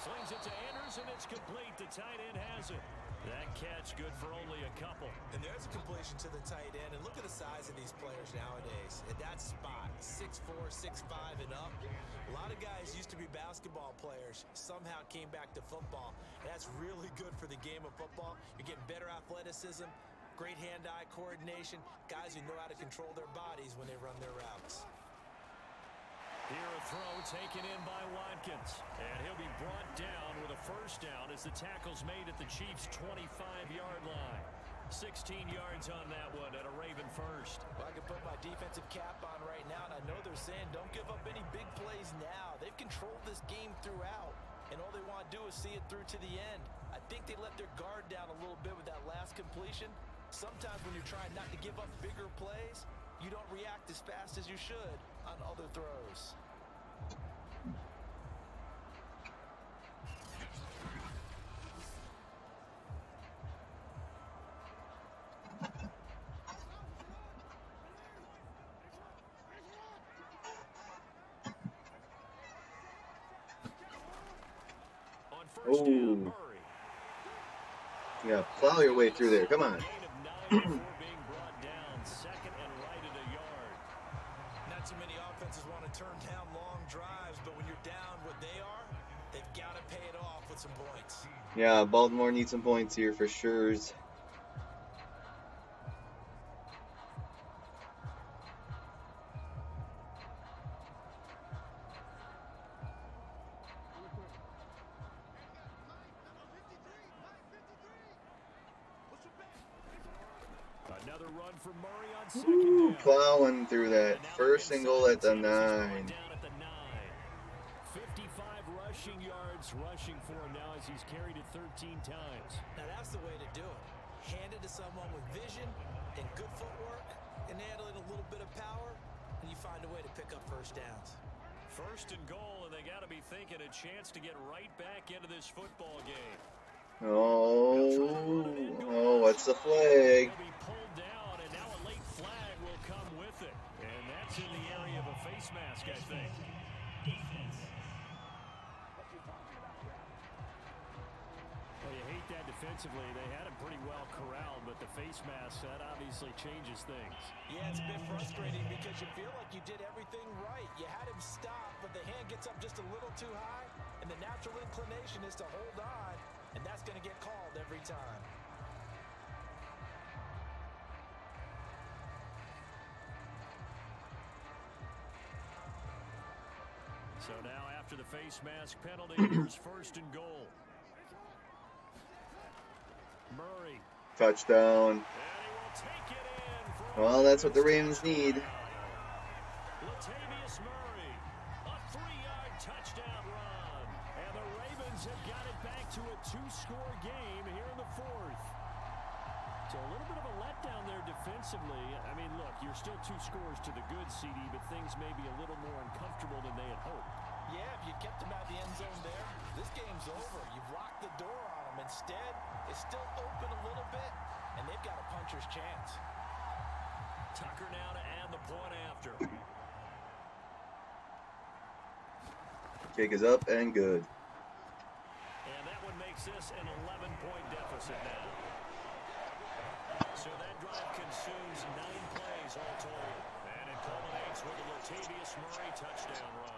[SPEAKER 3] Slings it to Anders, and it's complete. The tight end has it. That catch good for only a couple.
[SPEAKER 4] And there's a completion to the tight end. And look at the size of these players nowadays. At that spot, 6'4", 6'5", and up. A lot of guys used to be basketball players. Somehow came back to football. And that's really good for the game of football. You're getting better athleticism, great hand-eye coordination, guys who know how to control their bodies when they run their routes.
[SPEAKER 3] Here a throw taken in by Watkins. And he'll be brought down with a first down as the tackle's made at the Chiefs' 25-yard line. 16 yards on that one at a Raven first.
[SPEAKER 4] Well, I can put my defensive cap on right now, and I know they're saying don't give up any big plays now. They've controlled this game throughout, and all they want to do is see it through to the end. I think they let their guard down a little bit with that last completion. Sometimes when you're trying not to give up bigger plays, you don't react as fast as you should on other throws.
[SPEAKER 3] On first down,
[SPEAKER 1] Ooh.
[SPEAKER 3] Murray.
[SPEAKER 1] Yeah, plow your way through there. Come on.
[SPEAKER 3] Gain of 9 before being brought down. 2nd and right at a yard.
[SPEAKER 4] Not too many offenses want to turn down long drives, but when you're down what they are, they've got to pay it off with some points.
[SPEAKER 1] Yeah, Baltimore needs some points here for sure.
[SPEAKER 3] Another run for Murray on 2nd down.
[SPEAKER 1] Plowing through that.
[SPEAKER 3] And now
[SPEAKER 1] First
[SPEAKER 3] the
[SPEAKER 1] and goal at the
[SPEAKER 3] inside team is
[SPEAKER 1] 9.
[SPEAKER 3] down at the 9. 55 rushing yards rushing for him now as he's carried it 13 times.
[SPEAKER 4] Now that's the way to do it. Hand it to someone with vision and good footwork, and add in a little bit of power, and you find a way to pick up first downs.
[SPEAKER 3] 1st and goal, and they got to be thinking a chance to get right back into this football game.
[SPEAKER 1] Oh, what's the flag?
[SPEAKER 3] He'll be pulled down, and now a late flag will come with it. And that's in the area of a face mask, I think. Well, you hate that defensively. They had him pretty well corralled, but the face mask, that obviously changes things.
[SPEAKER 4] Yeah, it's a bit frustrating because you feel like you did everything right. You had him stop, but the hand gets up just a little too high, and the natural inclination is to hold on, and that's going to get called every time.
[SPEAKER 3] So now after the face mask penalty, here's 1st and goal. Murray.
[SPEAKER 1] Touchdown.
[SPEAKER 3] And he will take it in for
[SPEAKER 1] Well, that's what the Ravens need.
[SPEAKER 3] Latavius Murray, a 3-yard touchdown run. And the Ravens have got it back to a 2-score game here in the 4th. So a little bit of a letdown there defensively. I mean, look, you're still 2 scores to the good, CD, but things may be a little more uncomfortable than they had hoped.
[SPEAKER 4] Yeah, if you kept him out of the end zone there, this game's over. You've locked the door on him. Instead, it's still open a little bit, and they've got a puncher's chance.
[SPEAKER 3] Tucker now to add the point after.
[SPEAKER 1] Kick is up and good.
[SPEAKER 3] And that one makes this an 11-point deficit now. So that drive consumes 9 plays all told. And it culminates with a Latavius Murray touchdown run.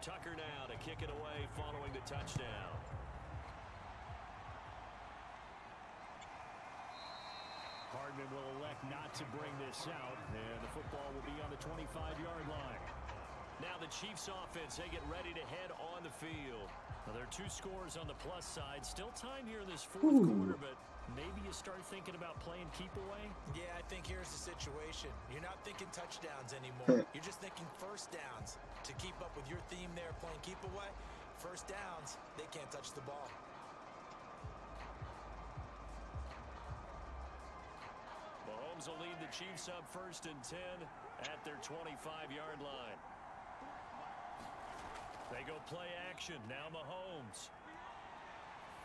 [SPEAKER 3] Tucker now to kick it away following the touchdown. Hardman will elect not to bring this out, and the football will be on the 25-yard line. Now the Chiefs offense, they get ready to head on the field. Now there are 2 scores on the plus side. Still time here in this 4th quarter, but maybe you start thinking about playing keep away?
[SPEAKER 4] Yeah, I think here's the situation. You're not thinking touchdowns anymore. You're just thinking first downs. To keep up with your theme there, playing keep away, first downs, they can't touch the ball.
[SPEAKER 3] Mahomes will lead the Chiefs up 1st and 10 at their 25-yard line. They go play action. Now Mahomes.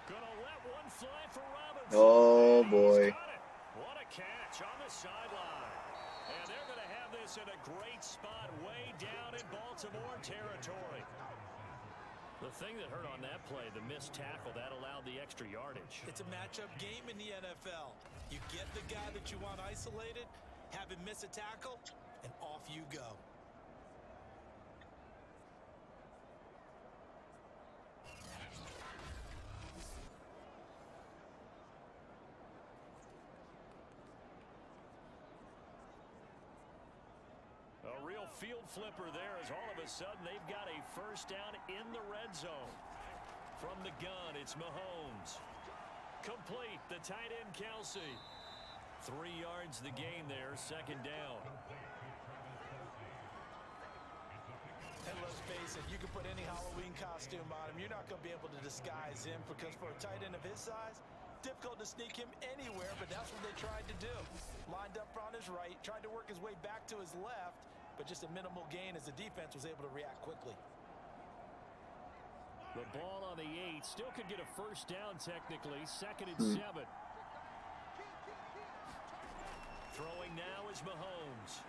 [SPEAKER 3] Gonna let one fly for Robinson.
[SPEAKER 1] Oh, boy.
[SPEAKER 3] He's got it. What a catch on the sideline. And they're going to have this in a great spot way down in Baltimore territory. The thing that hurt on that play, the missed tackle, that allowed the extra yardage.
[SPEAKER 4] It's a matchup game in the NFL. You get the guy that you want isolated, have him miss a tackle, and off you go.
[SPEAKER 3] A real field flipper there as all of a sudden they've got a first down in the red zone. From the gun, it's Mahomes. Complete, the tight end Kelsey. 3 yards the gain there, second down.
[SPEAKER 4] And let's face it, you can put any Halloween costume on him. You're not going to be able to disguise him because for a tight end of his size, difficult to sneak him anywhere, but that's what they tried to do. Lined up on his right, tried to work his way back to his left, but just a minimal gain as the defense was able to react quickly.
[SPEAKER 3] The ball on the 8, still could get a first down technically, 2nd and 7. Throwing now is Mahomes.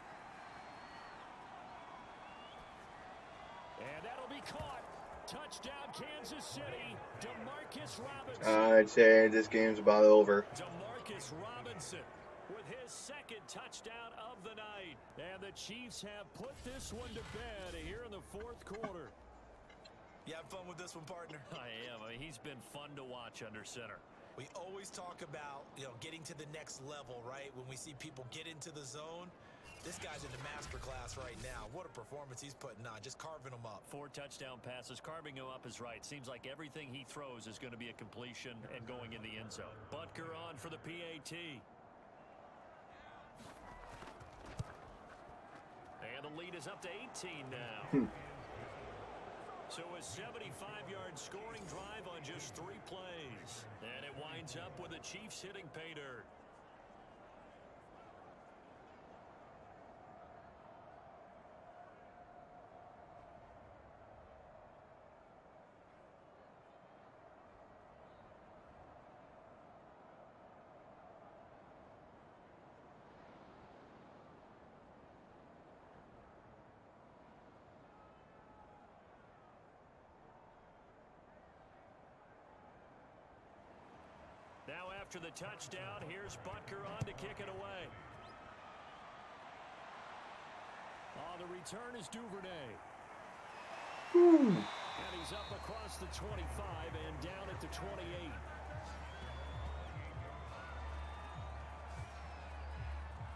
[SPEAKER 3] And that'll be caught. Touchdown, Kansas City. DeMarcus Robinson.
[SPEAKER 1] I'd say this game's about over.
[SPEAKER 3] DeMarcus Robinson with his 2nd touchdown of the night. And the Chiefs have put this one to bed here in the 4th quarter.
[SPEAKER 4] You have fun with this one, partner?
[SPEAKER 3] I am. I mean, he's been fun to watch under center.
[SPEAKER 4] We always talk about, getting to the next level, right? When we see people get into the zone. This guy's in the master class right now. What a performance he's putting on, just carving them up.
[SPEAKER 3] 4 touchdown passes, carving him up is right. Seems like everything he throws is going to be a completion and going in the end zone. Butker on for the PAT. And the lead is up to 18 now. So a 75-yard scoring drive on just 3 plays. And it winds up with the Chiefs hitting pay dirt. Now after the touchdown, here's Butker on to kick it away. On the return is Duvernay. And he's up across the 25 and down at the 28.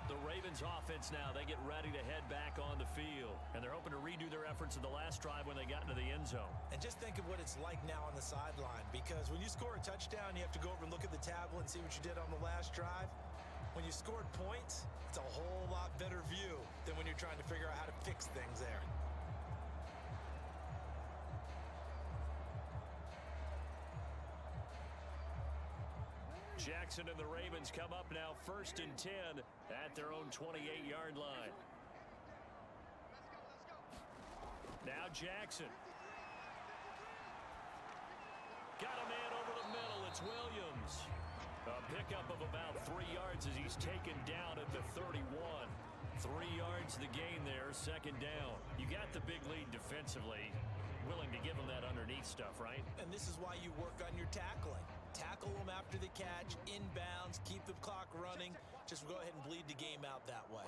[SPEAKER 3] The Ravens offense now, they get ready to head back on the field. And they're hoping to redo their efforts in the last drive when they got into the end zone.
[SPEAKER 4] And just think of what it's like now on the sideline. Because when you score a touchdown, you have to go over and look at the tablet and see what you did on the last drive. When you scored points, it's a whole lot better view than when you're trying to figure out how to fix things there.
[SPEAKER 3] Jackson and the Ravens come up now 1st and 10 at their own 28-yard line. Now Jackson. Got a man over the middle. It's Williams. A pickup of about 3 yards as he's taken down at the 31. 3 yards the gain there, 2nd down. You got the big lead defensively. Willing to give him that underneath stuff, right?
[SPEAKER 4] And this is why you work on your tackling. Tackle them after the catch, inbounds, keep the clock running. Just go ahead and bleed the game out that way.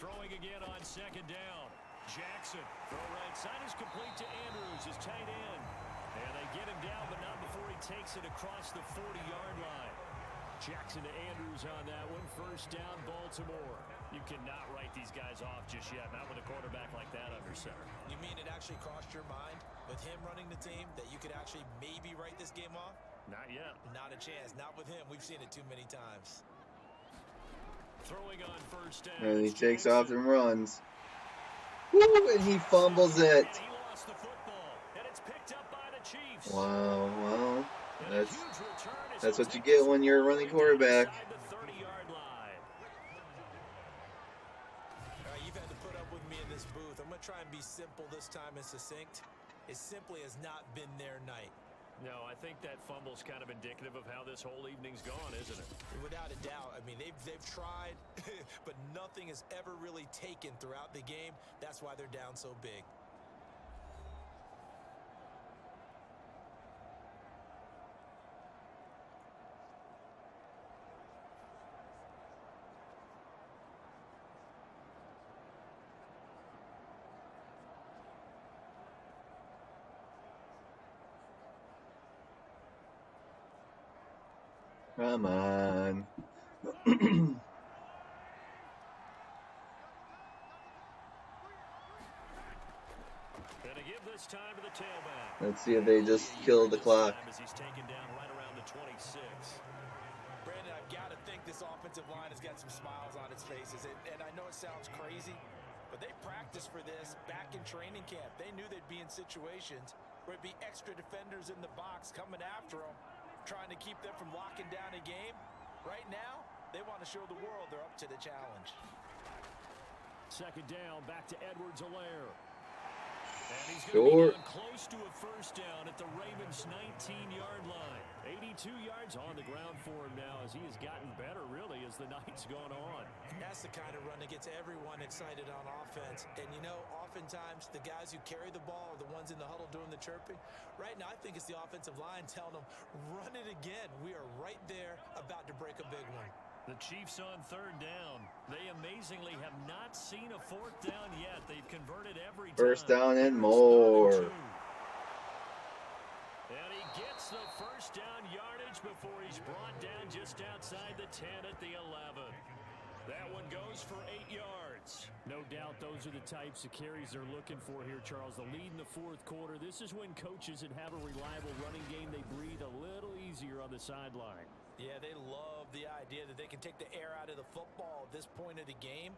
[SPEAKER 3] Throwing again on 2nd down. Jackson, throw right side is complete to Andrews, his tight end. And they get him down, but not before he takes it across the 40-yard line. Jackson to Andrews on that one. 1st down, Baltimore. You cannot write these guys off just yet, not with a quarterback like that under center.
[SPEAKER 4] You mean it actually crossed your mind with him running the team that you could actually maybe write this game off?
[SPEAKER 3] Not yet.
[SPEAKER 4] Not a chance. Not with him. We've seen it too many times.
[SPEAKER 3] Throwing on first down.
[SPEAKER 1] And he
[SPEAKER 3] it's
[SPEAKER 1] takes
[SPEAKER 3] Jackson.
[SPEAKER 1] off and runs. Woo! And he fumbles it.
[SPEAKER 3] And he lost the football. And it's picked up by the Chiefs.
[SPEAKER 1] Wow, well,
[SPEAKER 3] And a huge return as
[SPEAKER 1] that's
[SPEAKER 3] he'll
[SPEAKER 1] what you
[SPEAKER 3] take
[SPEAKER 1] get
[SPEAKER 3] this
[SPEAKER 1] when you're a
[SPEAKER 3] all the
[SPEAKER 1] running
[SPEAKER 3] way
[SPEAKER 1] quarterback.
[SPEAKER 3] down inside the 30-yard line.
[SPEAKER 4] All right, you've had to put up with me in this booth. I'm going to try and be simple this time and succinct. It simply has not been their night.
[SPEAKER 3] No, I think that fumble's kind of indicative of how this whole evening's gone, isn't it?
[SPEAKER 4] Without a doubt. I mean, they've tried, but nothing has ever really taken throughout the game. That's why they're down so big.
[SPEAKER 1] Come on.
[SPEAKER 3] Gonna give this time to the tailback.
[SPEAKER 1] Let's see if they just kill the clock.
[SPEAKER 3] As he's taken down right around the 26.
[SPEAKER 4] Brandon, I've got to think this offensive line has got some smiles on its faces. And I know it sounds crazy, but they practiced for this back in training camp. They knew they'd be in situations where it'd be extra defenders in the box coming after them, trying to keep them from locking down a game. Right now, they want to show the world they're up to the challenge.
[SPEAKER 3] Second down, back to Edwards-Helaire. And he's going to be down close to a first down at the Ravens' 19-yard line. 82 yards on the ground for him now as he has gotten better, really, as the night's gone on.
[SPEAKER 4] And that's the kind of run that gets everyone excited on offense. And, you know, oftentimes the guys who carry the ball are the ones in the huddle doing the chirping. Right now, I think it's the offensive line telling them, run it again. We are right there about to break a big one.
[SPEAKER 3] The Chiefs on third down. They amazingly have not seen a fourth down yet. They've converted every time.
[SPEAKER 1] First down and more.
[SPEAKER 3] And he gets the first down yardage before he's brought down just outside the 10 at the 11. That one goes for 8 yards. No doubt those are the types of carries they're looking for here, Charles. The lead in the fourth quarter. This is when coaches that have a reliable running game, they breathe a little easier on the sideline.
[SPEAKER 4] Yeah, they love the idea that they can take the air out of the football at this point of the game.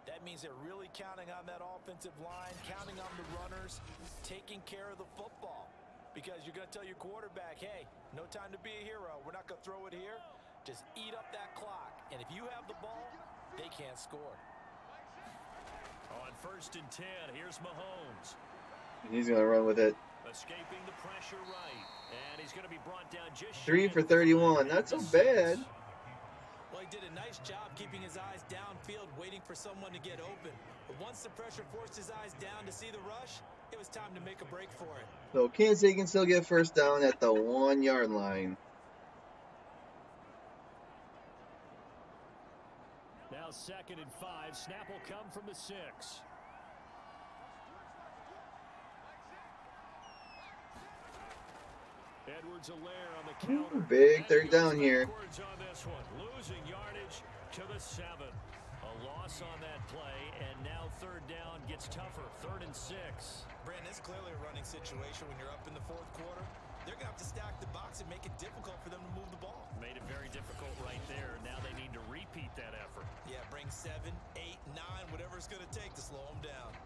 [SPEAKER 4] That means they're really counting on that offensive line, counting on the runners, taking care of the football. Because you're going to tell your quarterback, hey, no time to be a hero. We're not going to throw it here. Just eat up that clock. And if you have the ball, they can't score.
[SPEAKER 3] On first and 10, here's Mahomes.
[SPEAKER 1] He's going to run with it.
[SPEAKER 3] Escaping the pressure right. And he's going to be brought down just
[SPEAKER 1] 3 for 31. Not so bad.
[SPEAKER 4] Well, he did a nice job keeping his eyes downfield, waiting for someone to get open. But once the pressure forced his eyes down to see the rush, it was time to make a break for it.
[SPEAKER 1] So Kansas City can still get first down at the 1 yard line.
[SPEAKER 3] Now 2nd and 5. Snap will come from the 6. Edwards-Helaire on the counter.
[SPEAKER 1] Big third down here.
[SPEAKER 3] On this one. Losing yardage to the 7. A loss on that play, and now third down gets tougher. 3rd and 6.
[SPEAKER 4] Brandon, it's clearly a running situation when you're up in the fourth quarter. They're going to have to stack the box and make it difficult for them to move the ball.
[SPEAKER 3] Made it very difficult right there. Now they need to repeat that effort.
[SPEAKER 4] Yeah, bring 7, 8, 9, whatever it's going to take to slow them down.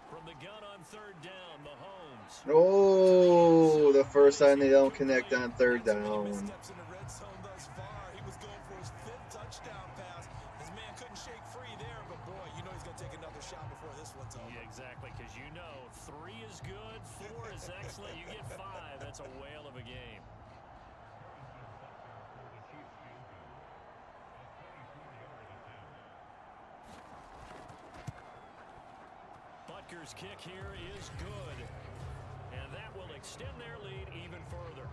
[SPEAKER 3] From the gun on third down, Mahomes.
[SPEAKER 1] Oh, the first time they don't connect on third down.
[SPEAKER 4] Steps in the red zone thus far. He was going for his 5th touchdown pass. His man couldn't shake free there, but boy, you know he's going to take another shot before this one's over.
[SPEAKER 3] Yeah, exactly, because you know 3 is good, 4 is excellent. You get 5, that's a whale of a game. Butker's kick here is good, and that will extend their lead even further.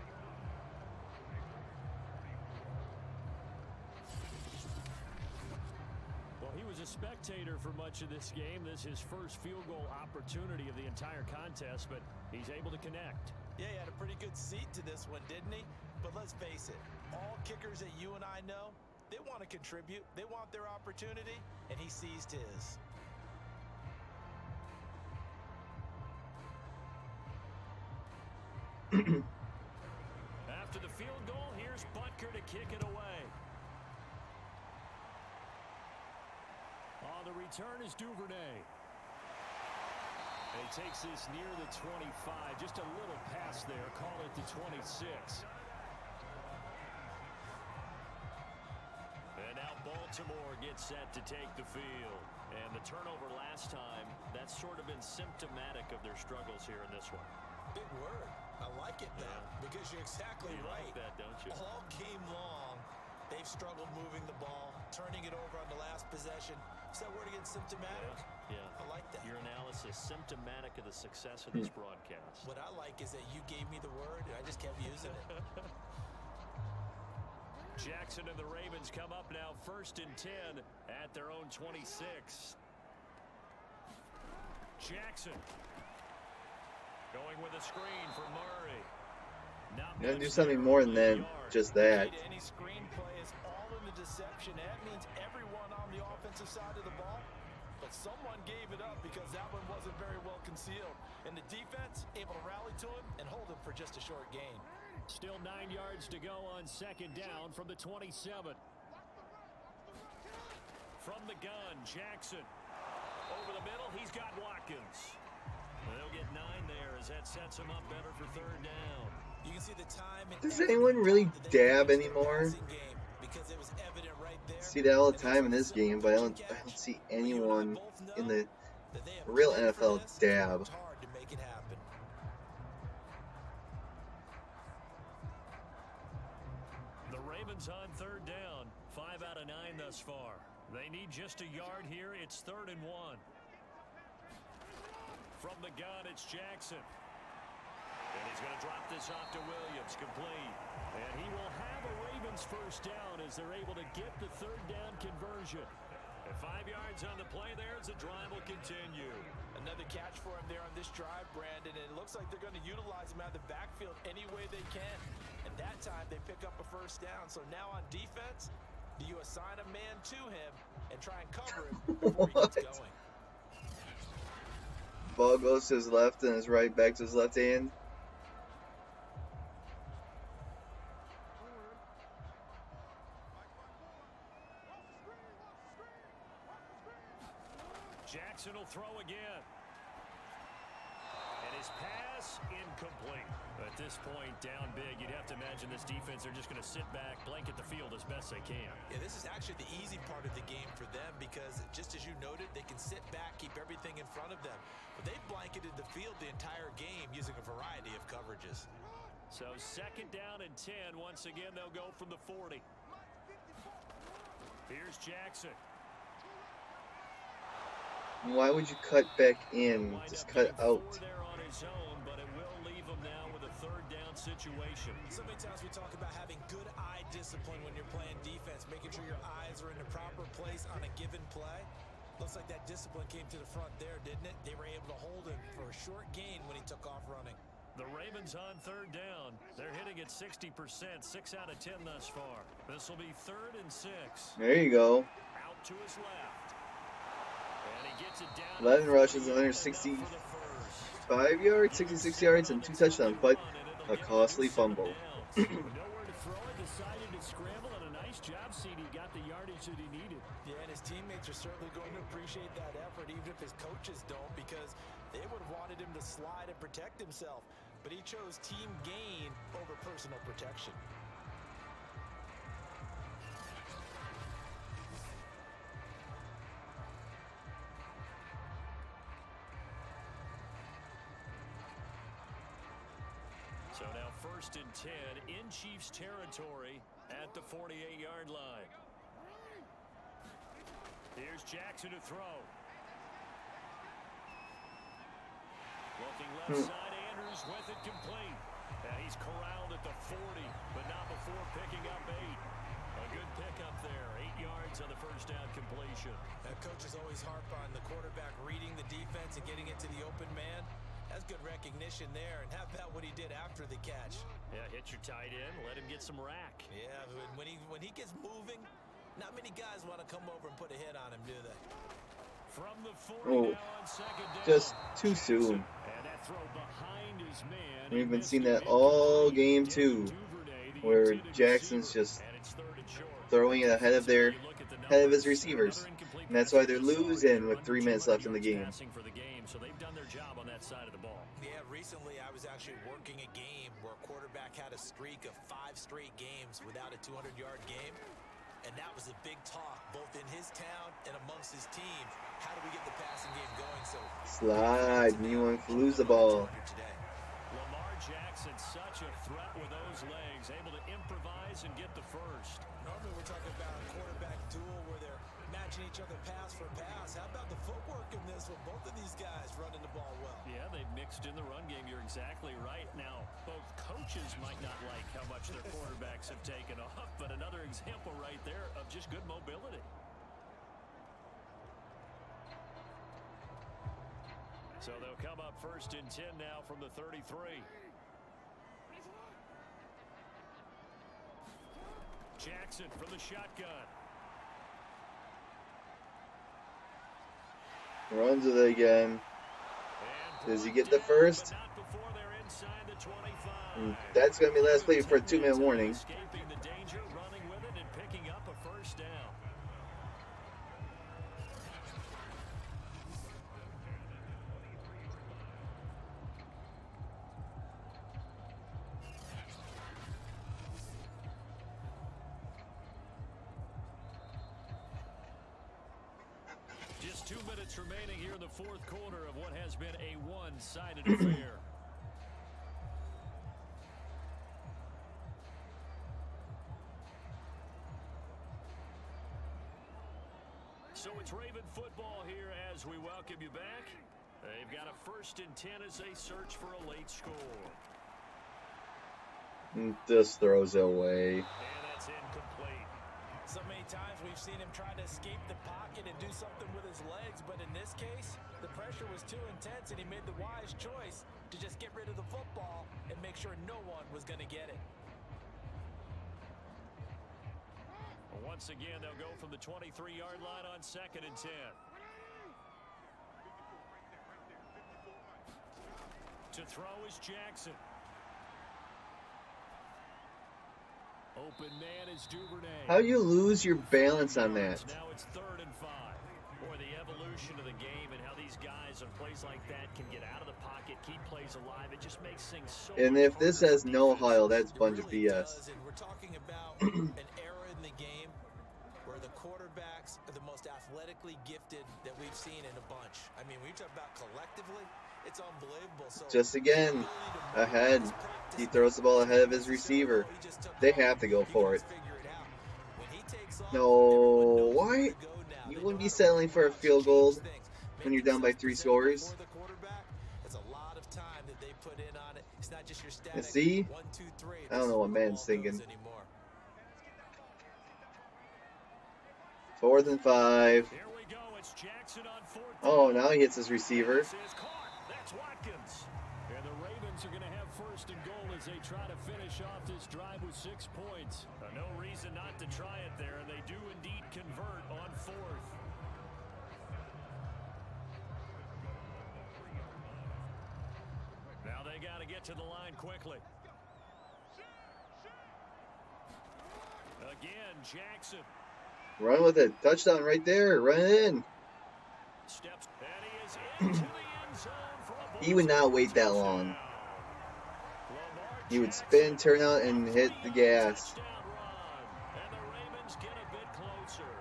[SPEAKER 3] Well, he was a spectator for much of this game. This is his first field goal opportunity of the entire contest, but he's able to connect.
[SPEAKER 4] Yeah, he had a pretty good seat to this one, didn't he? But let's face it, all kickers that you and I know, they want to contribute. They want their opportunity, and he seized his.
[SPEAKER 3] After the field goal, here's Butker to kick it away. On the return is Duvernay. And he takes this near the 25. Just a little pass there. Call it the 26. And now Baltimore gets set to take the field. And the turnover last time, that's sort of been symptomatic of their struggles here in this one.
[SPEAKER 4] Big word. I like it, though, because you're exactly right.
[SPEAKER 3] You like that, don't you?
[SPEAKER 4] All game long, they've struggled moving the ball, turning it over on the last possession. Is that word again, symptomatic?
[SPEAKER 3] Yeah.
[SPEAKER 4] I like that.
[SPEAKER 3] Your analysis, symptomatic of the success of this broadcast.
[SPEAKER 4] What I like is that you gave me the word, and I just kept using it.
[SPEAKER 3] Jackson and the Ravens come up now 1st and 10 at their own 26. Jackson going with a screen for Murray.
[SPEAKER 1] You gotta do something more than just that.
[SPEAKER 4] Any screen play is all in the deception. That means everyone on the offensive side of the ball. But someone gave it up because that one wasn't very well concealed. And the defense able to rally to him and hold him for just a short gain.
[SPEAKER 3] Still 9 yards to go on 2nd down from the 27. From the gun, Jackson. Over the middle, he's got Watkins. They'll get 9 there as that sets him up better for 3rd down.
[SPEAKER 4] You can see the time.
[SPEAKER 1] Does anyone really dab anymore?
[SPEAKER 4] Because it was evident right there.
[SPEAKER 1] See that all the time in this game, but I don't see anyone in the real NFL dab.
[SPEAKER 3] The Ravens on 3rd down. 5 out of 9 thus far. They need just a yard here. It's 3rd and 1. From the gun, it's Jackson. And he's going to drop this off to Williams, complete. And he will have a Ravens 1st down as they're able to get the 3rd down conversion. And 5 yards on the play there as the drive will continue.
[SPEAKER 4] Another catch for him there on this drive, Brandon. And it looks like they're going to utilize him out of the backfield any way they can. And that time they pick up a 1st down. So now on defense, do you assign a man to him and try and cover him before he gets going?
[SPEAKER 1] Ball goes to his left and his right back to his left hand.
[SPEAKER 3] Jackson will throw again. And his pass incomplete. At this point, down big, you'd have to imagine this defense, they're just going to sit back, blanket the field as best they can.
[SPEAKER 4] Yeah, this is actually the easy part of the game for them because, just as you noted, they can sit back, keep everything in front of them. But they've blanketed the field the entire game using a variety of coverages.
[SPEAKER 3] So 2nd down and 10. Once again, they'll go from the 40. Here's Jackson.
[SPEAKER 1] Why would you cut back in? Just cut out.
[SPEAKER 3] There on his own, but it will leave him now with a 3rd down situation.
[SPEAKER 4] So many times we talk about having good eye discipline when you're playing defense, making sure your eyes are in the proper place on a given play. Looks like that discipline came to the front there, didn't it? They were able to hold him for a short gain when he took off running.
[SPEAKER 3] The Ravens on 3rd down. They're hitting at 60%, 6 out of 10 thus far. This will be 3rd and 6.
[SPEAKER 1] There you go.
[SPEAKER 3] Out to his left. And he gets it down.
[SPEAKER 1] 11 rushes, 165 yards, 66 yards, and 2 touchdowns, but a costly fumble.
[SPEAKER 3] Nowhere to throw it, decided to scramble, and a nice job, CD. Got the yardage that he needed.
[SPEAKER 4] Yeah, and his teammates are certainly going to appreciate that effort, even if his coaches don't, because they would have wanted him to slide and protect himself. But he chose team gain over personal protection.
[SPEAKER 3] So now 1st and 10 in Chiefs territory at the 48-yard line. Here's Jackson to throw. Looking left side, Andrews with it complete. And he's corralled at the 40, but not before picking up 8. A good pickup there, 8 yards yards on the first down completion.
[SPEAKER 4] Coaches always harp on the quarterback reading the defense and getting it to the open man. That's good recognition there. And how about what he did after the catch?
[SPEAKER 3] Yeah, hit your tight end, let him get some rack.
[SPEAKER 4] Yeah, when he gets moving, not many guys want to come over and put a hit on him, do they?
[SPEAKER 3] From the 40
[SPEAKER 1] Oh,
[SPEAKER 3] now on second down.
[SPEAKER 1] just too soon.
[SPEAKER 3] And that throw behind his man.
[SPEAKER 1] We've been seeing that all game too, where Jackson's just throwing it ahead of his receivers, and that's why they're losing with 3 minutes left in the game.
[SPEAKER 3] So they've done their job on that side of the ball.
[SPEAKER 4] Yeah, recently I was actually working a game where a quarterback had a streak of 5 straight games without a 200-yard game. And that was a big talk, both in his town and amongst his team. How do we get the passing game going? So
[SPEAKER 1] slide, you want to lose the ball.
[SPEAKER 3] Lamar Jackson, such a threat with those legs, able to improvise and get the first.
[SPEAKER 4] Normally we're talking about a quarterback duel where they're matching each other pass for pass. How about the footwork in this with both of these guys running the ball well? Yeah, they've mixed in the run game. You're exactly right. Now, both coaches might not like how much their quarterbacks have taken off, but another example right there of just good mobility. So they'll come up first and 10 now from the 33. Jackson from the shotgun.
[SPEAKER 1] Runs it again. Does he get the first? That's going to be last play for a 2-minute warning.
[SPEAKER 3] Escaping the danger, running with it, and picking up a first down. Just 2 minutes remaining here in the fourth quarter of what has been a one-sided affair. So it's Raven football here as we welcome you back. They've got a first and 10 as they search for a late score.
[SPEAKER 1] Just throws it away.
[SPEAKER 3] And that's incomplete.
[SPEAKER 4] So many times we've seen him try to escape the pocket and do something with his legs, but in this case, the pressure was too intense and he made the wise choice to just get rid of the football and make sure no one was going to get it.
[SPEAKER 3] Once again, they'll go from the 23-yard line on second and 10. To throw is Jackson. Open man is Duvernay.
[SPEAKER 1] How do you lose your balance on that?
[SPEAKER 3] Now it's 3rd and 5. Boy, the evolution of the game and how these guys in plays like that can get out of the pocket, keep plays alive. It just makes things so.
[SPEAKER 1] And if this has no huddle, that's a bunch of BS.
[SPEAKER 4] And we're talking about an era in the game where the quarterbacks are the most athletically gifted that we've seen in a bunch. I mean, when you talk about collectively, it's unbelievable. So
[SPEAKER 1] Just again, ahead. He throws the ball ahead of his receiver. They have to go for it. No, why? You wouldn't be settling for a field goal when you're down by 3 scores. And see? I don't know what man's thinking. 4th and 5. Oh, now he hits his receiver.
[SPEAKER 3] That's Watkins. And the Ravens are going to have first and goal as they try to finish off this drive with 6 points. No reason not to try it there, and they do indeed convert on 4th. Now they got to get to the line quickly. Again, Jackson.
[SPEAKER 1] Run with it. Touchdown right there. Run it in.
[SPEAKER 3] Steps, and he is into the end zone for a
[SPEAKER 1] He would not wait that long. He would spin, turn out, and hit the gas.
[SPEAKER 3] And the Ravens get a bit closer.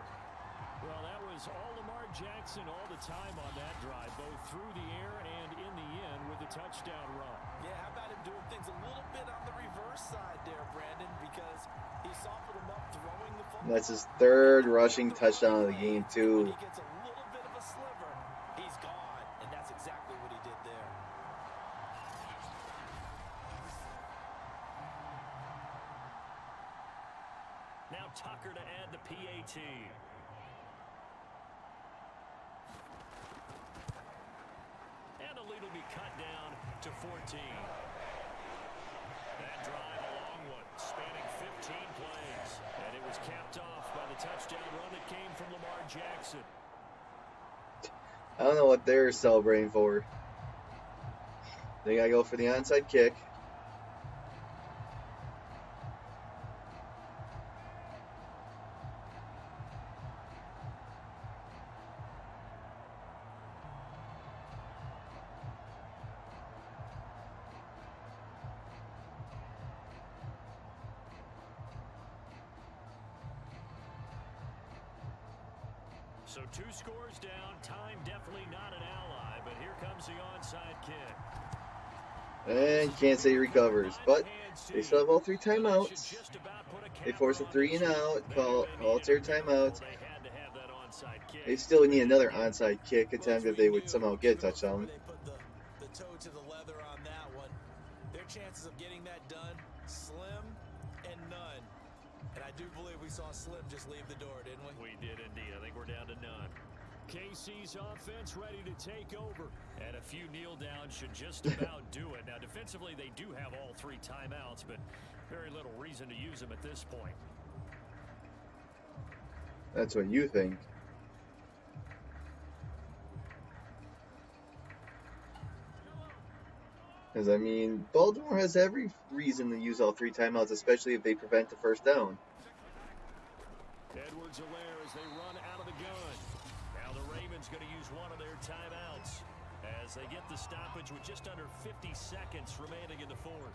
[SPEAKER 3] Well, that was all Lamar Jackson all the time on that drive, both through the air and in the end with the touchdown run.
[SPEAKER 4] Yeah, how about him doing things a little bit on the reverse side there, Brandon, because he softened him up throwing the football.
[SPEAKER 1] That's his 3rd rushing touchdown of the game, too.
[SPEAKER 4] He gets a little bit of a sliver. He's gone, and that's exactly what he did there.
[SPEAKER 3] Now Tucker to add the PAT. be cut down to 14. That drive a long one, spanning 15 plays. And it was capped off by the touchdown run that came from Lamar Jackson.
[SPEAKER 1] I don't know what they're celebrating for. They gotta go for the onside kick.
[SPEAKER 3] So 2 scores down. Time definitely not an ally, but here comes the onside kick.
[SPEAKER 1] And Kansas City recovers, but they still have all 3 timeouts. They force a 3 and out, call all 2 timeouts. They still need another onside kick attempt if they would somehow get a touchdown.
[SPEAKER 4] They put the toe to the leather on that one. Their chances of getting that done, slim and none. And I do believe we saw Slim just leave the door, didn't we?
[SPEAKER 3] We did indeed. I think we're down to none. KC's offense ready to take over. And a few kneel downs should just about do it. Now, defensively, they do have all 3 timeouts, but very little reason to use them at this point.
[SPEAKER 1] That's what you think. Because, I mean, Baltimore has every reason to use all 3 timeouts, especially if they prevent the first down.
[SPEAKER 3] Edwards-Helaire as they run out of the gun. Now the Ravens going to use one of their timeouts as they get the stoppage with just under 50 seconds remaining in the 4th.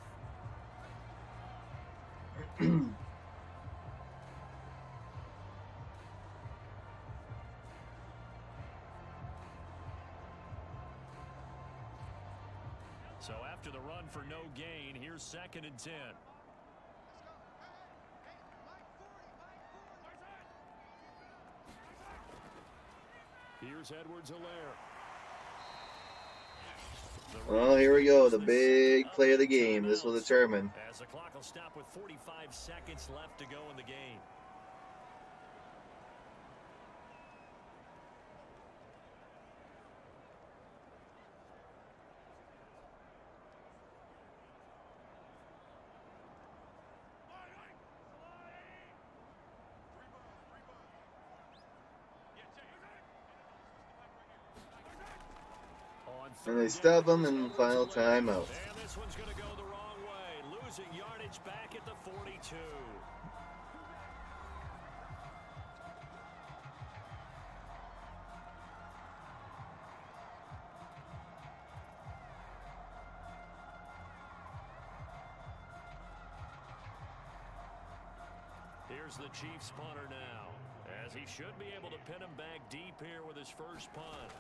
[SPEAKER 3] So after the run for no gain, here's 2nd and 10. Here's Edwards-Helaire.
[SPEAKER 1] Well, here we go. The big play of the game. This will determine.
[SPEAKER 3] As the clock will stop with 45 seconds left to go in the game.
[SPEAKER 1] And they stub them in the final timeout.
[SPEAKER 3] And this one's going to go the wrong way. Losing yardage back at the 42. Here's the Chiefs punter now, as he should be able to pin him back deep here with his first punt.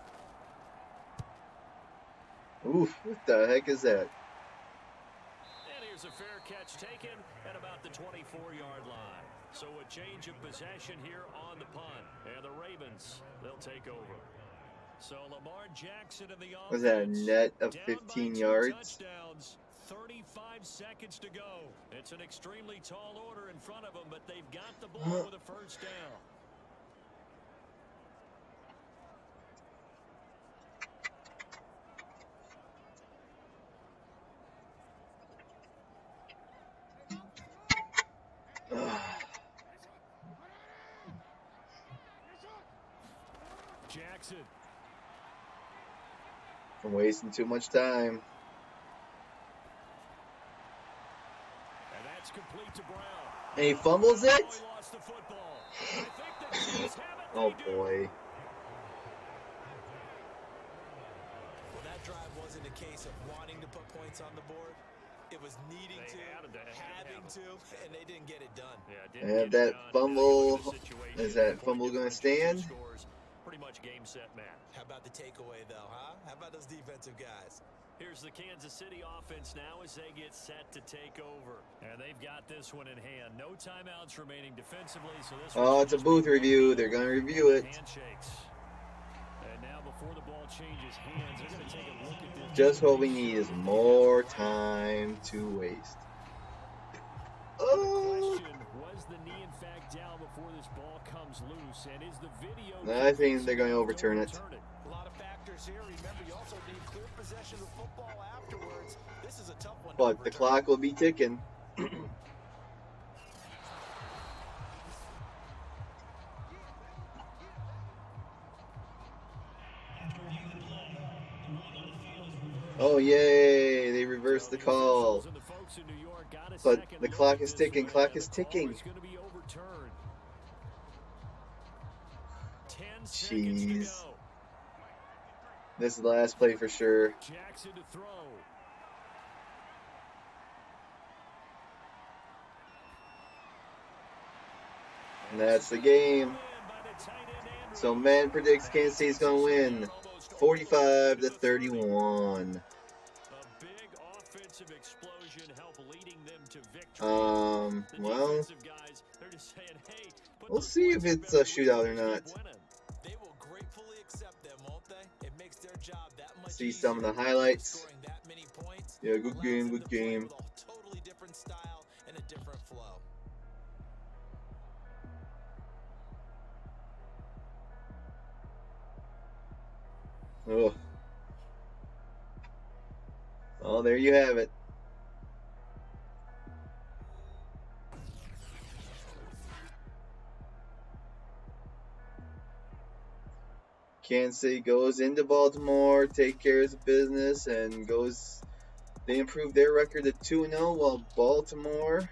[SPEAKER 1] Oof, what the heck is that?
[SPEAKER 3] And here's a fair catch taken at about the 24-yard line. So a change of possession here on the punt. And the Ravens, they'll take over. So Lamar Jackson in the offense.
[SPEAKER 1] Was that a net of 15 yards?
[SPEAKER 3] Touchdowns, 35 seconds to go. It's an extremely tall order in front of them, but they've got the ball with a first down. Jackson.
[SPEAKER 1] I'm wasting too much time.
[SPEAKER 3] And that's complete to Brown.
[SPEAKER 1] And he fumbles it?
[SPEAKER 3] He lost the football. I think the Chiefs have it.
[SPEAKER 1] Oh
[SPEAKER 3] They do.
[SPEAKER 1] boy.
[SPEAKER 4] Well, that drive wasn't a case of wanting to put points on the board. It was needing
[SPEAKER 3] They
[SPEAKER 4] to,
[SPEAKER 3] had to,
[SPEAKER 4] having to, and they didn't get it done.
[SPEAKER 3] Yeah,
[SPEAKER 1] And
[SPEAKER 3] didn't get
[SPEAKER 1] that
[SPEAKER 3] it done.
[SPEAKER 1] fumble,
[SPEAKER 3] Now look at the situation.
[SPEAKER 1] is that
[SPEAKER 3] Point
[SPEAKER 1] fumble gonna
[SPEAKER 3] differential,
[SPEAKER 1] stand?
[SPEAKER 3] two scores, pretty much game, set, match.
[SPEAKER 4] How about the takeaway, though, huh? How about those defensive guys?
[SPEAKER 3] Here's the Kansas City offense now as they get set to take over. And they've got this one in hand. No timeouts remaining defensively, so this
[SPEAKER 1] Oh, it's a booth review. They're going to review it.
[SPEAKER 3] Handshakes. And now before the ball changes hands, they're going to take a look at this.
[SPEAKER 1] Just what we need is more time to waste. Oh!
[SPEAKER 3] Question, was the knee in fact down before this ball comes loose? And is the video...
[SPEAKER 1] I think they're going to overturn it.
[SPEAKER 4] A lot of factors players here. Remember, you also need clear possession of football afterwards. This is a tough one to
[SPEAKER 1] But the
[SPEAKER 4] overturn.
[SPEAKER 1] clock will be ticking. Oh, yay! They reversed the call. But the clock is ticking. Clock is ticking. Jeez. This is the last play for sure.
[SPEAKER 3] Jackson to throw.
[SPEAKER 1] And that's the game. So man predicts Kansas State's going to win 45-31.
[SPEAKER 3] A big offensive explosion helped leading them to victory.
[SPEAKER 1] Well,
[SPEAKER 3] Guys, they're just saying, hey,
[SPEAKER 1] we'll see if it's a shootout or not.
[SPEAKER 4] They will gratefully accept them, won't they? It makes their job that much
[SPEAKER 1] See some of the highlights.
[SPEAKER 4] scoring that many points.
[SPEAKER 1] Yeah, good game, good game.
[SPEAKER 4] With a totally different style and a different flow.
[SPEAKER 1] Oh. Well, there you have it. Kansas City goes into Baltimore, take care of business, and goes. They improve their record to 2-0, while Baltimore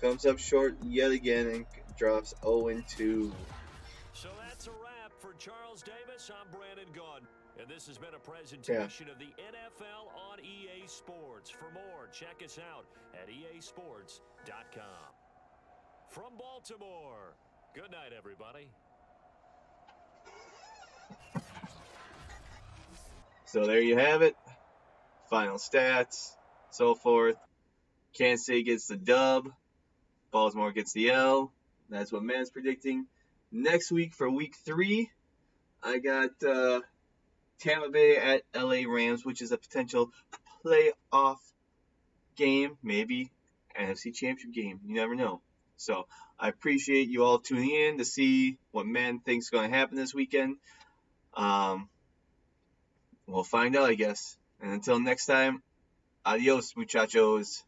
[SPEAKER 1] comes up short yet again and drops 0-2.
[SPEAKER 3] So that's a wrap for Charles Davis. I'm Brandon Gunn. And this has been a presentation of the NFL on EA Sports. For more, check us out at easports.com. From Baltimore, good night, everybody.
[SPEAKER 1] So there you have it. Final stats, so forth. Kansas City gets the dub. Baltimore gets the L. That's what man's predicting. Next week for week 3, I got Tampa Bay at LA Rams, which is a potential playoff game, maybe NFC Championship game. You never know. So I appreciate you all tuning in to see what man thinks is going to happen this weekend. We'll find out, I guess. And until next time, adios, muchachos.